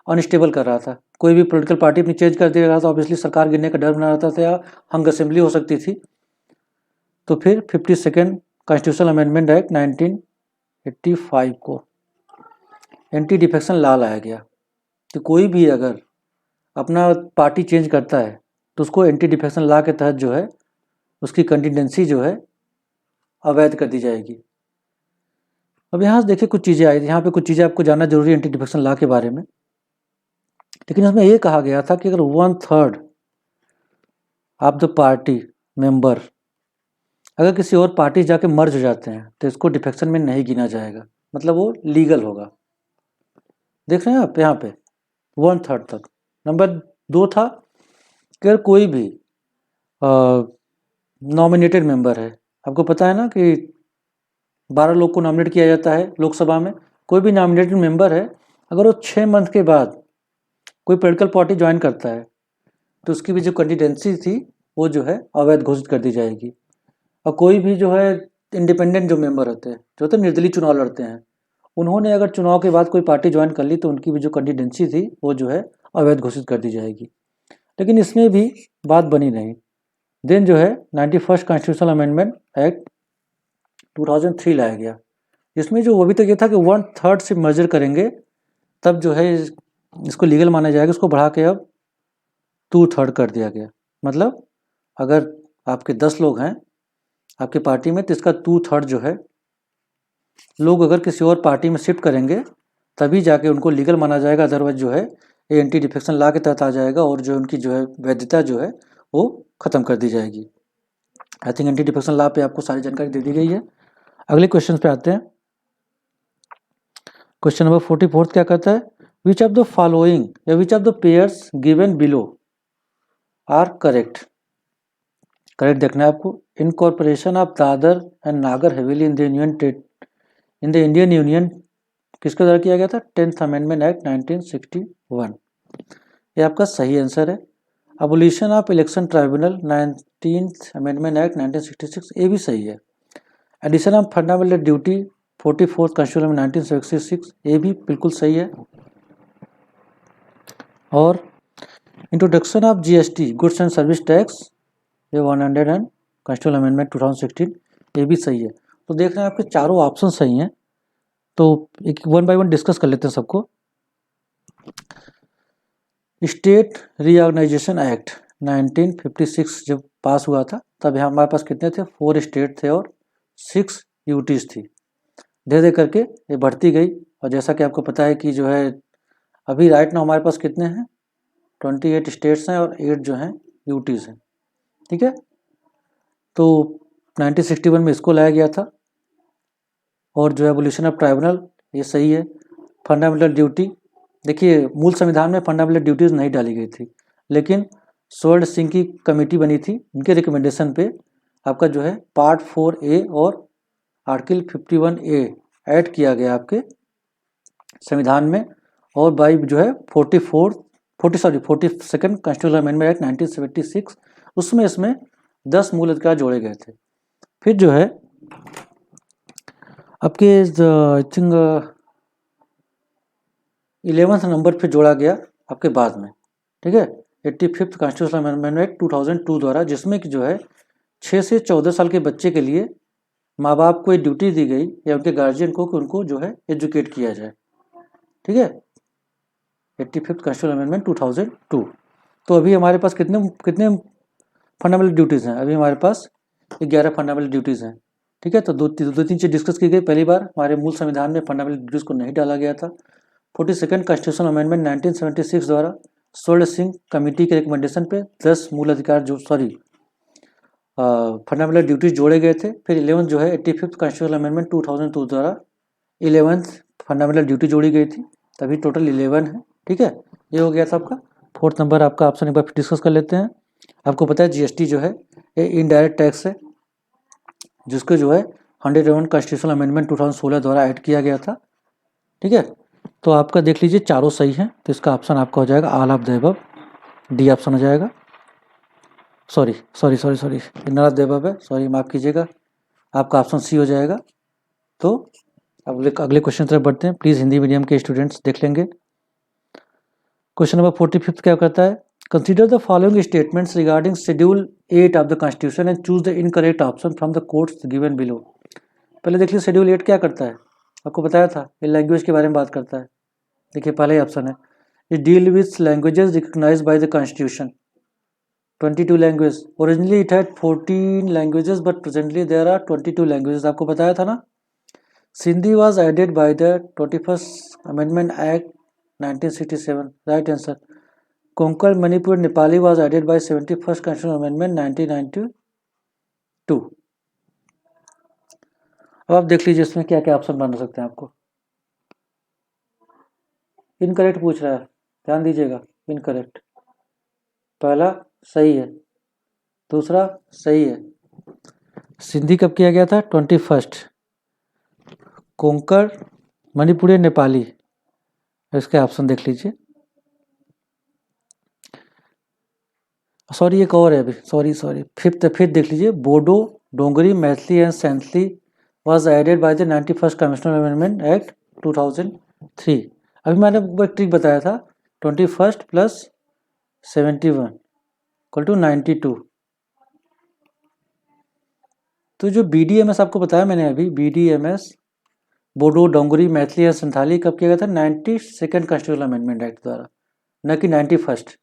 अनस्टेबल कर रहा था। कोई भी पॉलिटिकल पार्टी अपनी चेंज कर दे रहा था, ऑब्वियसली सरकार गिरने का डर बना रहता था, या हंग असेंबली हो सकती थी। तो फिर 52nd कॉन्स्टिट्यूशनल अमेंडमेंट एक्ट 1985 को एंटी डिफेक्शन लॉ लाया गया कि कोई भी अगर अपना पार्टी चेंज करता है तो उसको एंटी डिफेक्शन लॉ के तहत जो है उसकी कंटिजेंसी जो है अवैध कर दी जाएगी। अब यहाँ से देखिए कुछ चीज़ें आई थी, यहाँ पे कुछ चीज़ें आपको जानना जरूरी है एंटी डिफेक्शन लॉ के बारे में। लेकिन इसमें ये कहा गया था कि अगर 1/3 ऑफ द पार्टी मेंबर अगर किसी और पार्टी जाके मर्ज हो जाते हैं तो इसको डिफेक्शन में नहीं गिना जाएगा, मतलब वो लीगल होगा। देख रहे हैं आप यहाँ पे 1/3 तक। नंबर 2 था कि अगर कोई भी नॉमिनेटेड मेंबर है, आपको पता है ना कि 12 लोग को नॉमिनेट किया जाता है लोकसभा में। कोई भी नॉमिनेटेड मेंबर है, अगर वो 6 मंथ के बाद कोई पॉलिटिकल पार्टी ज्वाइन करता है तो उसकी भी जो कैंडिडेंसी थी वो जो है अवैध घोषित कर दी जाएगी। और कोई भी जो है इंडिपेंडेंट जो मेंबर होते हैं, जो तो निर्दलीय चुनाव लड़ते हैं, उन्होंने अगर चुनाव के बाद कोई पार्टी ज्वाइन कर ली तो उनकी भी जो कैंडिडेंसी थी वो जो है अवैध घोषित कर दी जाएगी। लेकिन इसमें भी बात बनी नहीं। देन जो है 91st कॉन्स्टिट्यूशनल अमेंडमेंट एक्ट 2003 लाया गया, जिसमें जो अभी तक ये था कि 1/3 से मर्जर करेंगे तब जो है इसको लीगल माना जाएगा, उसको बढ़ा के अब 2/3 कर दिया गया। मतलब अगर आपके 10 लोग हैं आपकी पार्टी में तो इसका 2/3 जो है लोग अगर किसी और पार्टी में शिफ्ट करेंगे तभी जाके उनको लीगल माना जाएगा, अदरवाइज जो है ये एंटी डिफेक्शन लॉ के तहत आ जाएगा और जो उनकी जो है वैधता जो है वो ख़त्म कर दी जाएगी। I think anti defection law पे आपको सारी जानकारी दे दी गई है। अगले क्वेश्चन पे आते हैं। क्वेश्चन नंबर 44 क्या कहता है, विच ऑफ द फॉलोइंग या which of the pairs given below are correct. Correct देखना है आपको। Incorporation of Dadar and Nagar Haveli in the Indian union किसके द्वारा किया गया था, 10th अमेंडमेंट एक्ट 1961। ये आपका सही आंसर है। Abolition of election tribunal 19th amendment act 1966, ये भी सही है। Addition of fundamental duty 44th constitution 1966, ये भी बिल्कुल सही है। और introduction of GST goods and service tax, ये 100 एंड कॉन्स्टिट्यूशनल अमेंडमेंट 2016, ये भी सही है। तो देख रहे हैं आपके चारों ऑप्शन सही हैं। तो एक 1 बाय 1 डिस्कस कर लेते हैं सबको। स्टेट रीऑर्गेनाइजेशन एक्ट 1956 जब पास हुआ था तब यहाँ हमारे पास कितने थे, 4 स्टेट थे और 6 यूटीज थी। धीरे धीरे करके ये बढ़ती गई और जैसा कि आपको पता है कि जो है अभी राइट नाउ हमारे पास कितने हैं, 28 स्टेट्स हैं और 8 जो हैं यूटीज हैं, ठीक है। तो 1961 में इसको लाया गया था। और जो एबोलिशन ऑफ ट्राइब्यूनल, ये सही है। फंडामेंटल ड्यूटी, देखिए मूल संविधान में फंडामेंटल ड्यूटीज़ नहीं डाली गई थी, लेकिन स्वर्ण सिंह की कमेटी बनी थी, उनके रिकमेंडेशन पे आपका जो है पार्ट 4A और आर्टिकल 51A ऐड किया गया आपके संविधान में, और बाई जो है 42nd कॉन्स्टिट्यूशनल अमेंडमेंट एक्ट 1976 उसमें इसमें 10 मूल अधिकार जोड़े गए थे। फिर जो है आपके आई थिंक 11th नंबर पे जोड़ा गया आपके बाद में, ठीक है, 85th कॉन्स्टिट्यूशनल अमेंडमेंट 2002 द्वारा, जिसमें कि जो है 6 से 14 साल के बच्चे के लिए माँ बाप को एक ड्यूटी दी गई या उनके गार्जियन को कि उनको जो है एजुकेट किया जाए, ठीक है, 85th कॉन्स्टिट्यूशनल अमेंडमेंट 2002। तो अभी हमारे पास कितने फंडामेंटल ड्यूटीज़ हैं? अभी हमारे पास 11 फंडामेंटल ड्यूटीज़ हैं, ठीक है। तो दो तीन चीज़ डिस्कस की गई। पहली बार हमारे मूल संविधान में फंडामेंटल ड्यूटीज़ को नहीं डाला गया था। 42nd कॉन्स्टिट्यूशनल अमेंडमेंट 1976 द्वारा स्वर्ण सिंह कमेटी के रिकमेंडेशन पे 10 मूल अधिकार फंडामेंटल ड्यूटीज जोड़े गए थे। फिर 11th जो है 85th कॉन्स्टिट्यूशनल अमेंडमेंट 2002 द्वारा 11th फंडामेंटल ड्यूटी जोड़ी गई थी, तभी टोटल 11 है, ठीक है। ये हो गया था आपका 4th नंबर आपका ऑप्शन। एक बार फिर डिस्कस कर लेते हैं। आपको पता है जीएसटी जो है ये इनडायरेक्ट टैक्स है, जिसको जो है 101 कॉन्स्टिट्यूशनल अमेंडमेंट 2016 द्वारा ऐड किया गया था, ठीक है। तो आपका देख लीजिए चारों सही हैं, तो इसका ऑप्शन आपका हो जाएगा all of the above, D option हो जाएगा। सॉरी नॉट द अबव है, सॉरी माफ़ कीजिएगा, आपका ऑप्शन सी हो जाएगा। तो अब अगले क्वेश्चन तरफ बढ़ते हैं। प्लीज़ हिंदी मीडियम के स्टूडेंट्स देख लेंगे। क्वेश्चन नंबर 45 क्या करता है? Consider the following statements regarding schedule 8 of the constitution and choose the incorrect option from the codes given below. पहले देखिए शेड्यूल 8 क्या करता है, आपको बताया था, ये लैंग्वेज के बारे में बात करता है। देखिए पहले ही ऑप्शन है, ये deal with languages recognise by the constitution. 22 language, originally it had 14 languages but presently there are 22 languages, आपको बताया था ना। Sindhi was added by the 21st amendment act 1967, right answer. Konkan Manipur Nepali was added by 71st constitutional amendment 1992। अब आप देख लीजिए इसमें क्या क्या ऑप्शन बन सकते हैं आपको। इनकरेक्ट पूछ रहा है, ध्यान दीजिएगा, इनकरेक्ट। पहला सही है, दूसरा सही है। सिंधी कब किया गया था? 21st। कोंकण मणिपुरी नेपाली, इसके ऑप्शन देख लीजिए। सॉरी एक और है अभी, सॉरी फिफ्थ देख लीजिए, Bodo Dogri Maithili and Santhali was added by the 91st constitutional amendment act 2003। अभी मैंने एक ट्रिक बताया था, 21st प्लस 71 इक्वल टू 92। तो जो BDMS आपको बताया मैंने अभी, BDMS बोडो डोंगरी मैथिली एंड संथाली कब किया गया था? 92nd कॉन्स्टिट्यूशनल अमेंडमेंट एक्ट द्वारा, न कि 91st।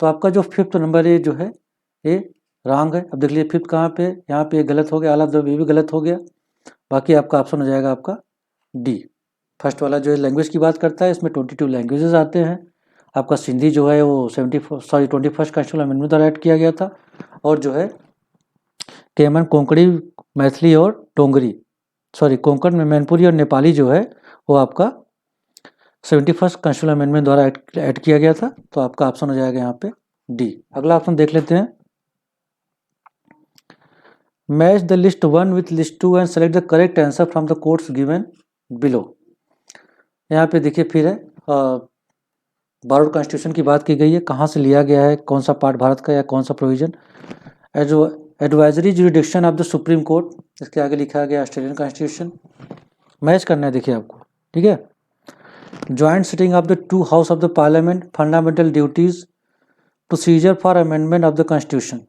तो आपका जो 5th नंबर ये जो है ये रॉन्ग है। अब देख लीजिए 5th कहाँ पे, यहाँ पे गलत हो गया, आला दो भी गलत हो गया। बाकी आपका ऑप्शन हो जाएगा आपका डी। फर्स्ट वाला जो है लैंग्वेज की बात करता है, इसमें 22 लैंग्वेजेस आते हैं। आपका सिंधी जो है वो 21st कॉन्स्टिट्यूशनल अमेंडमेंट द्वारा ऐड किया गया था। और जो है केमन कोंकणी मैथिली और डोंगरी, कोंकण में मैनपुरी और नेपाली जो है वो आपका 71st कॉन्स्टिट्यूशनल अमेंडमेंट द्वारा ऐड किया गया था। तो आपका ऑप्शन हो जाएगा यहाँ पे डी। अगला ऑप्शन देख लेते हैं, match the list 1 with list 2 and select the correct answer from the codes given below. यहाँ पे देखिए फिर है भारत कॉन्स्टिट्यूशन की बात की गई है, कहाँ से लिया गया है, कौन सा पार्ट भारत का या कौन सा provision. Advisory jurisdiction of the supreme court, इसके आगे लिखा गया ऑस्ट्रेलियन कॉन्स्टिट्यूशन। मैच करना है देखिए आपको, ठीक है। Joint sitting of the 2 house of the parliament, fundamental duties, procedure for amendment of the constitution.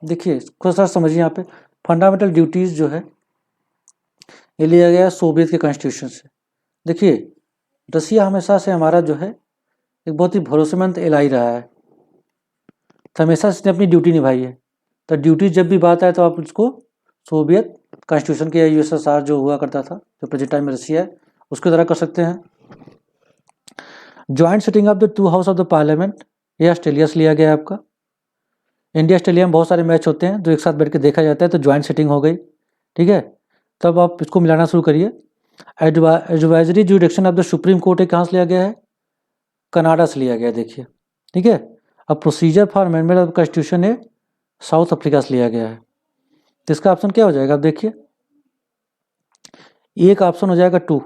देखिए थोड़ा सा समझिए यहाँ पे, फंडामेंटल ड्यूटीज जो है ये लिया गया सोवियत के कॉन्स्टिट्यूशन से। देखिए रसिया हमेशा से हमारा जो है एक बहुत ही भरोसेमंद एलाई रहा है, तो हमेशा से अपनी ड्यूटी निभाई है। तो ड्यूटी जब भी बात आए तो आप उसको सोवियत कॉन्स्टिट्यूशन के USSR जो हुआ करता था, जो प्रेजेंट टाइम में रसिया है, उसके द्वारा कर सकते हैं। Joint sitting of the 2 house of the parliament, ये ऑस्ट्रेलिया से लिया गया है आपका। इंडिया ऑस्ट्रेलिया में बहुत सारे मैच होते हैं जो एक साथ बैठ के देखा जाता है, तो ज्वाइंट सिटिंग हो गई, ठीक है। तब आप इसको मिलाना शुरू करिए। Advisory jurisdiction of the supreme court कहाँ से लिया गया है? कनाडा से लिया गया, देखिए, ठीक है। अब procedure for amendment of constitution है साउथ अफ्रीका से लिया गया है, तो इसका ऑप्शन क्या हो जाएगा? आप देखिए, एक ऑप्शन हो जाएगा 2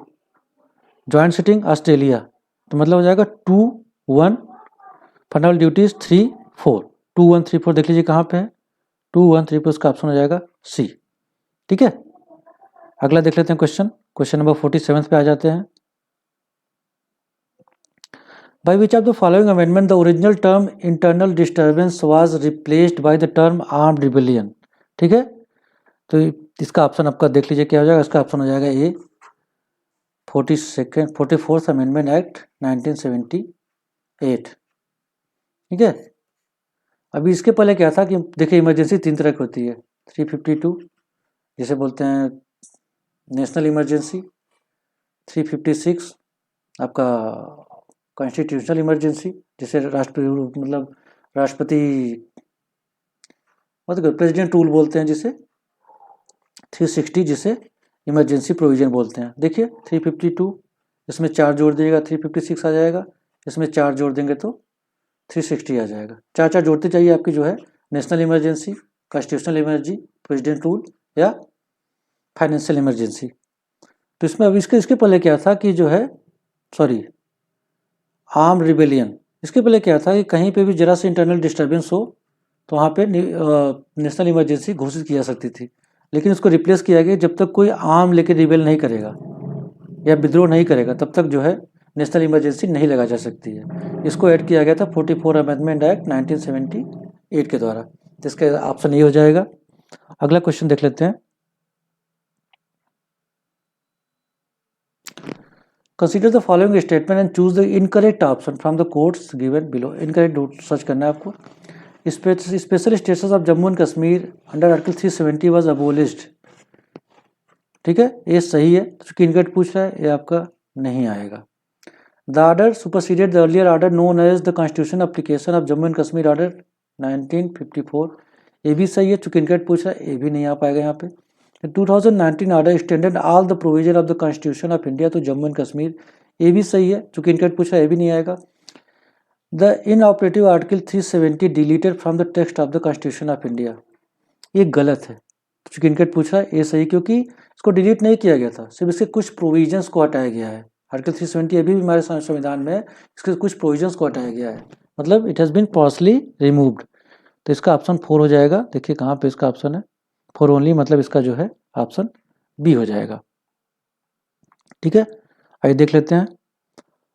ज्वाइंट सिटिंग ऑस्ट्रेलिया, तो मतलब हो जाएगा 2 1 फंडामेंटल ड्यूटीज 3 4, 2 1 3 4 देख लीजिए कहाँ पे है, 2 1 3 4 इसका ऑप्शन हो जाएगा सी। ठीक है, अगला देख लेते हैं क्वेश्चन नंबर 47 पे आ जाते हैं। By which of the following amendment the original term internal disturbance was replaced by the term armed rebellion? ठीक है, तो इसका ऑप्शन आपका देख लीजिए क्या हो जाएगा। इसका ऑप्शन हो जाएगा ए 44th अमेंडमेंट एक्ट 1978। ठीक है, अभी इसके पहले क्या था कि देखिए इमरजेंसी 3 तरह की होती है, 352 जिसे बोलते हैं नेशनल इमरजेंसी, 356 आपका कॉन्स्टिट्यूशनल इमरजेंसी जिसे राष्ट्रपति मतलब प्रेसिडेंट रूल बोलते हैं जिसे, 360 जिसे इमरजेंसी प्रोविजन बोलते हैं। देखिए 352 इसमें 4 जोड़ दिएगा 356 आ जाएगा, इसमें 4 जोड़ देंगे तो 360 आ जाएगा। 4 जोड़ते चाहिए आपकी जो है national emergency, constitutional emergency, president rule या फाइनेंशियल इमरजेंसी। तो इसमें अब इसके पहले क्या था कि जो है आर्म रिबेलियन, इसके पहले क्या था कि कहीं पे भी जरा से इंटरनल डिस्टर्बेंस हो तो वहाँ पे नेशनल इमरजेंसी घोषित की जा सकती थी, लेकिन उसको रिप्लेस किया गया जब तक कोई आर्म लेके रिबेल नहीं करेगा या विद्रोह नहीं करेगा तब तक जो है नेशनल इमरजेंसी नहीं लगा जा सकती है। इसको ऐड किया गया था 44 अमेंडमेंट एक्ट 1978 के द्वारा, तो इसका ऑप्शन ये हो जाएगा। अगला क्वेश्चन देख लेते हैं। Consider the following statement and choose the incorrect option from the codes given below. Incorrect search करना है आपको। Special status of Jammu and Kashmir under article 370 was abolished. ठीक है, ये सही है, चूंकि इनकरेक्ट पूछ रहा है, ये आपका नहीं आएगा। The order superseded the earlier order known as the constitution application of Jammu and Kashmir order 1954। ये भी सही है, चूंकि इनकरेक्ट पूछ रहा है, ये भी नहीं आ पाएगा यहाँ पे। 2019 order extended all the provision of the constitution of India to Jammu and Kashmir. ये भी सही है, चूंकि इनकरेक्ट पूछ रहा है, ये भी नहीं आएगा। The inoperative article 370 deleted from the text of the constitution of India. ये गलत है, चूंकि इनकरेक्ट पूछ रहा है, ये सही, क्योंकि इसको डिलीट नहीं किया गया था, सिर्फ इसके कुछ प्रोविजंस को हटाया गया है। आर्टिकल 370 अभी भी हमारे संविधान में इसके कुछ प्रोविजंस को हटाया गया है, मतलब it has been partially removed. तो इसका ऑप्शन 4 हो जाएगा। देखिए कहाँ पे इसका ऑप्शन है 4 ओनली, मतलब इसका जो है ऑप्शन बी हो जाएगा। ठीक है, आइए देख लेते हैं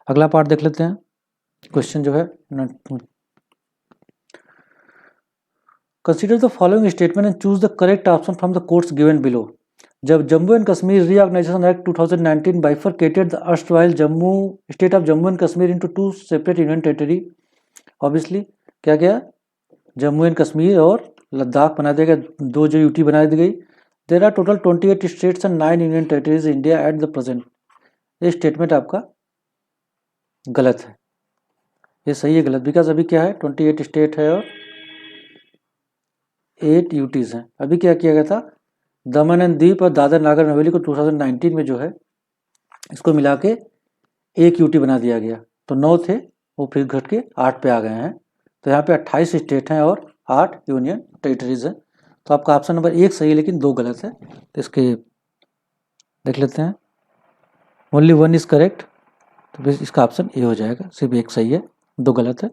अगला पार्ट देख लेते हैं। क्वेश्चन जो है consider the following statement and choose the correct option from the codes given below. जब Jammu and Kashmir reorganisation act 2019 bifurcated the erstwhile Jammu state of Jammu and Kashmir into 2 separate union territory, obviously क्या गया, जम्मू एंड कश्मीर और लद्दाख बना दिया गया, 2 जो यूटी बना दी गई। There are total 28 states and 9 union territories India at the present. ये स्टेटमेंट आपका गलत है, ये सही है गलत, बिकॉज अभी क्या है 28 स्टेट है और 8 यूटीज हैं। अभी क्या किया गया था, दमन एंड दीप और दादर नागर हवेली को 2019 में जो है इसको मिला के 1 यूटी बना दिया गया, तो 9 थे वो फिर घट के 8 पे आ गए हैं। तो यहाँ पे 28 स्टेट हैं और 8 यूनियन टेरिटरीज हैं। तो आपका ऑप्शन नंबर 1 सही है लेकिन 2 गलत है, तो इसके देख लेते हैं। ओनली 1 इज करेक्ट, तो इसका ऑप्शन ए हो जाएगा, सिर्फ 1 सही है 2 गलत है।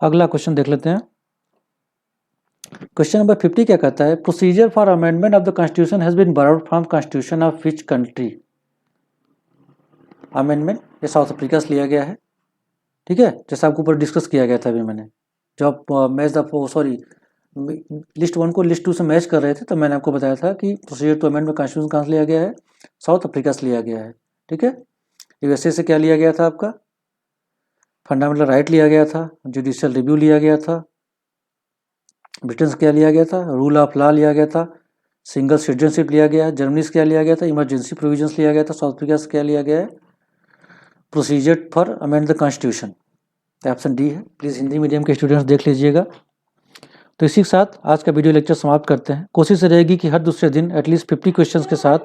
अगला क्वेश्चन देख लेते हैं। क्वेश्चन नंबर 50 क्या कहता है, procedure for amendment of the constitution has been borrowed from constitution of which country. Amendment ये साउथ अफ्रीका से लिया गया है। ठीक है, जैसा आपको ऊपर डिस्कस किया गया था अभी मैंने, जब लिस्ट 1 को लिस्ट 2 से मैच कर रहे थे तो मैंने आपको बताया था कि प्रोसीजर टू अमेंड में कॉन्स्टिट्यूशन कहाँ से लिया गया है, साउथ अफ्रीका से लिया गया है। ठीक है, यूएसए से क्या लिया गया था, आपका फंडामेंटल राइट लिया गया था, जुडिशियल रिव्यू लिया गया था, ब्रिटेन से क्या लिया गया था, रूल ऑफ लॉ लिया गया था, सिंगल सिटीजनशिप लिया गया, जर्मनी से क्या लिया गया था, इमरजेंसी प्रोविजंस लिया गया था, साउथ अफ्रीका से क्या लिया गया है, procedure for amend the constitution. तो ऑप्शन डी है। प्लीज़ हिंदी मीडियम के स्टूडेंट्स देख लीजिएगा। तो इसी के साथ आज का वीडियो लेक्चर समाप्त करते हैं। कोशिश रहेगी कि हर दूसरे दिन एटलीस्ट 50 क्वेश्चंस के साथ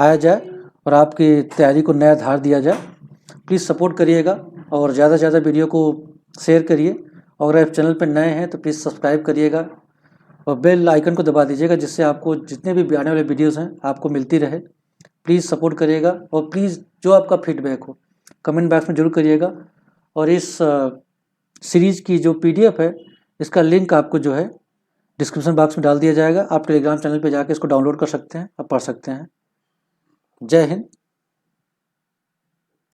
आया जाए और आपकी तैयारी को नया आधार दिया जाए। प्लीज़ सपोर्ट करिएगा और ज़्यादा से ज़्यादा वीडियो को शेयर करिए और अगर आप चैनल पर नए हैं तो प्लीज़ सब्सक्राइब करिएगा और बेल आइकन को दबा दीजिएगा, जिससे आपको जितने भी आने वाले वीडियोज़ हैं आपको मिलती रहे। प्लीज़ सपोर्ट करिएगा और प्लीज़ जो आपका फीडबैक हो कमेंट बॉक्स में ज़रूर करिएगा। और इस सीरीज़ की जो PDF है इसका लिंक आपको जो है डिस्क्रिप्शन बॉक्स में डाल दिया जाएगा। आप टेलीग्राम चैनल पे जाकर इसको डाउनलोड कर सकते हैं और पढ़ सकते हैं। जय हिंद,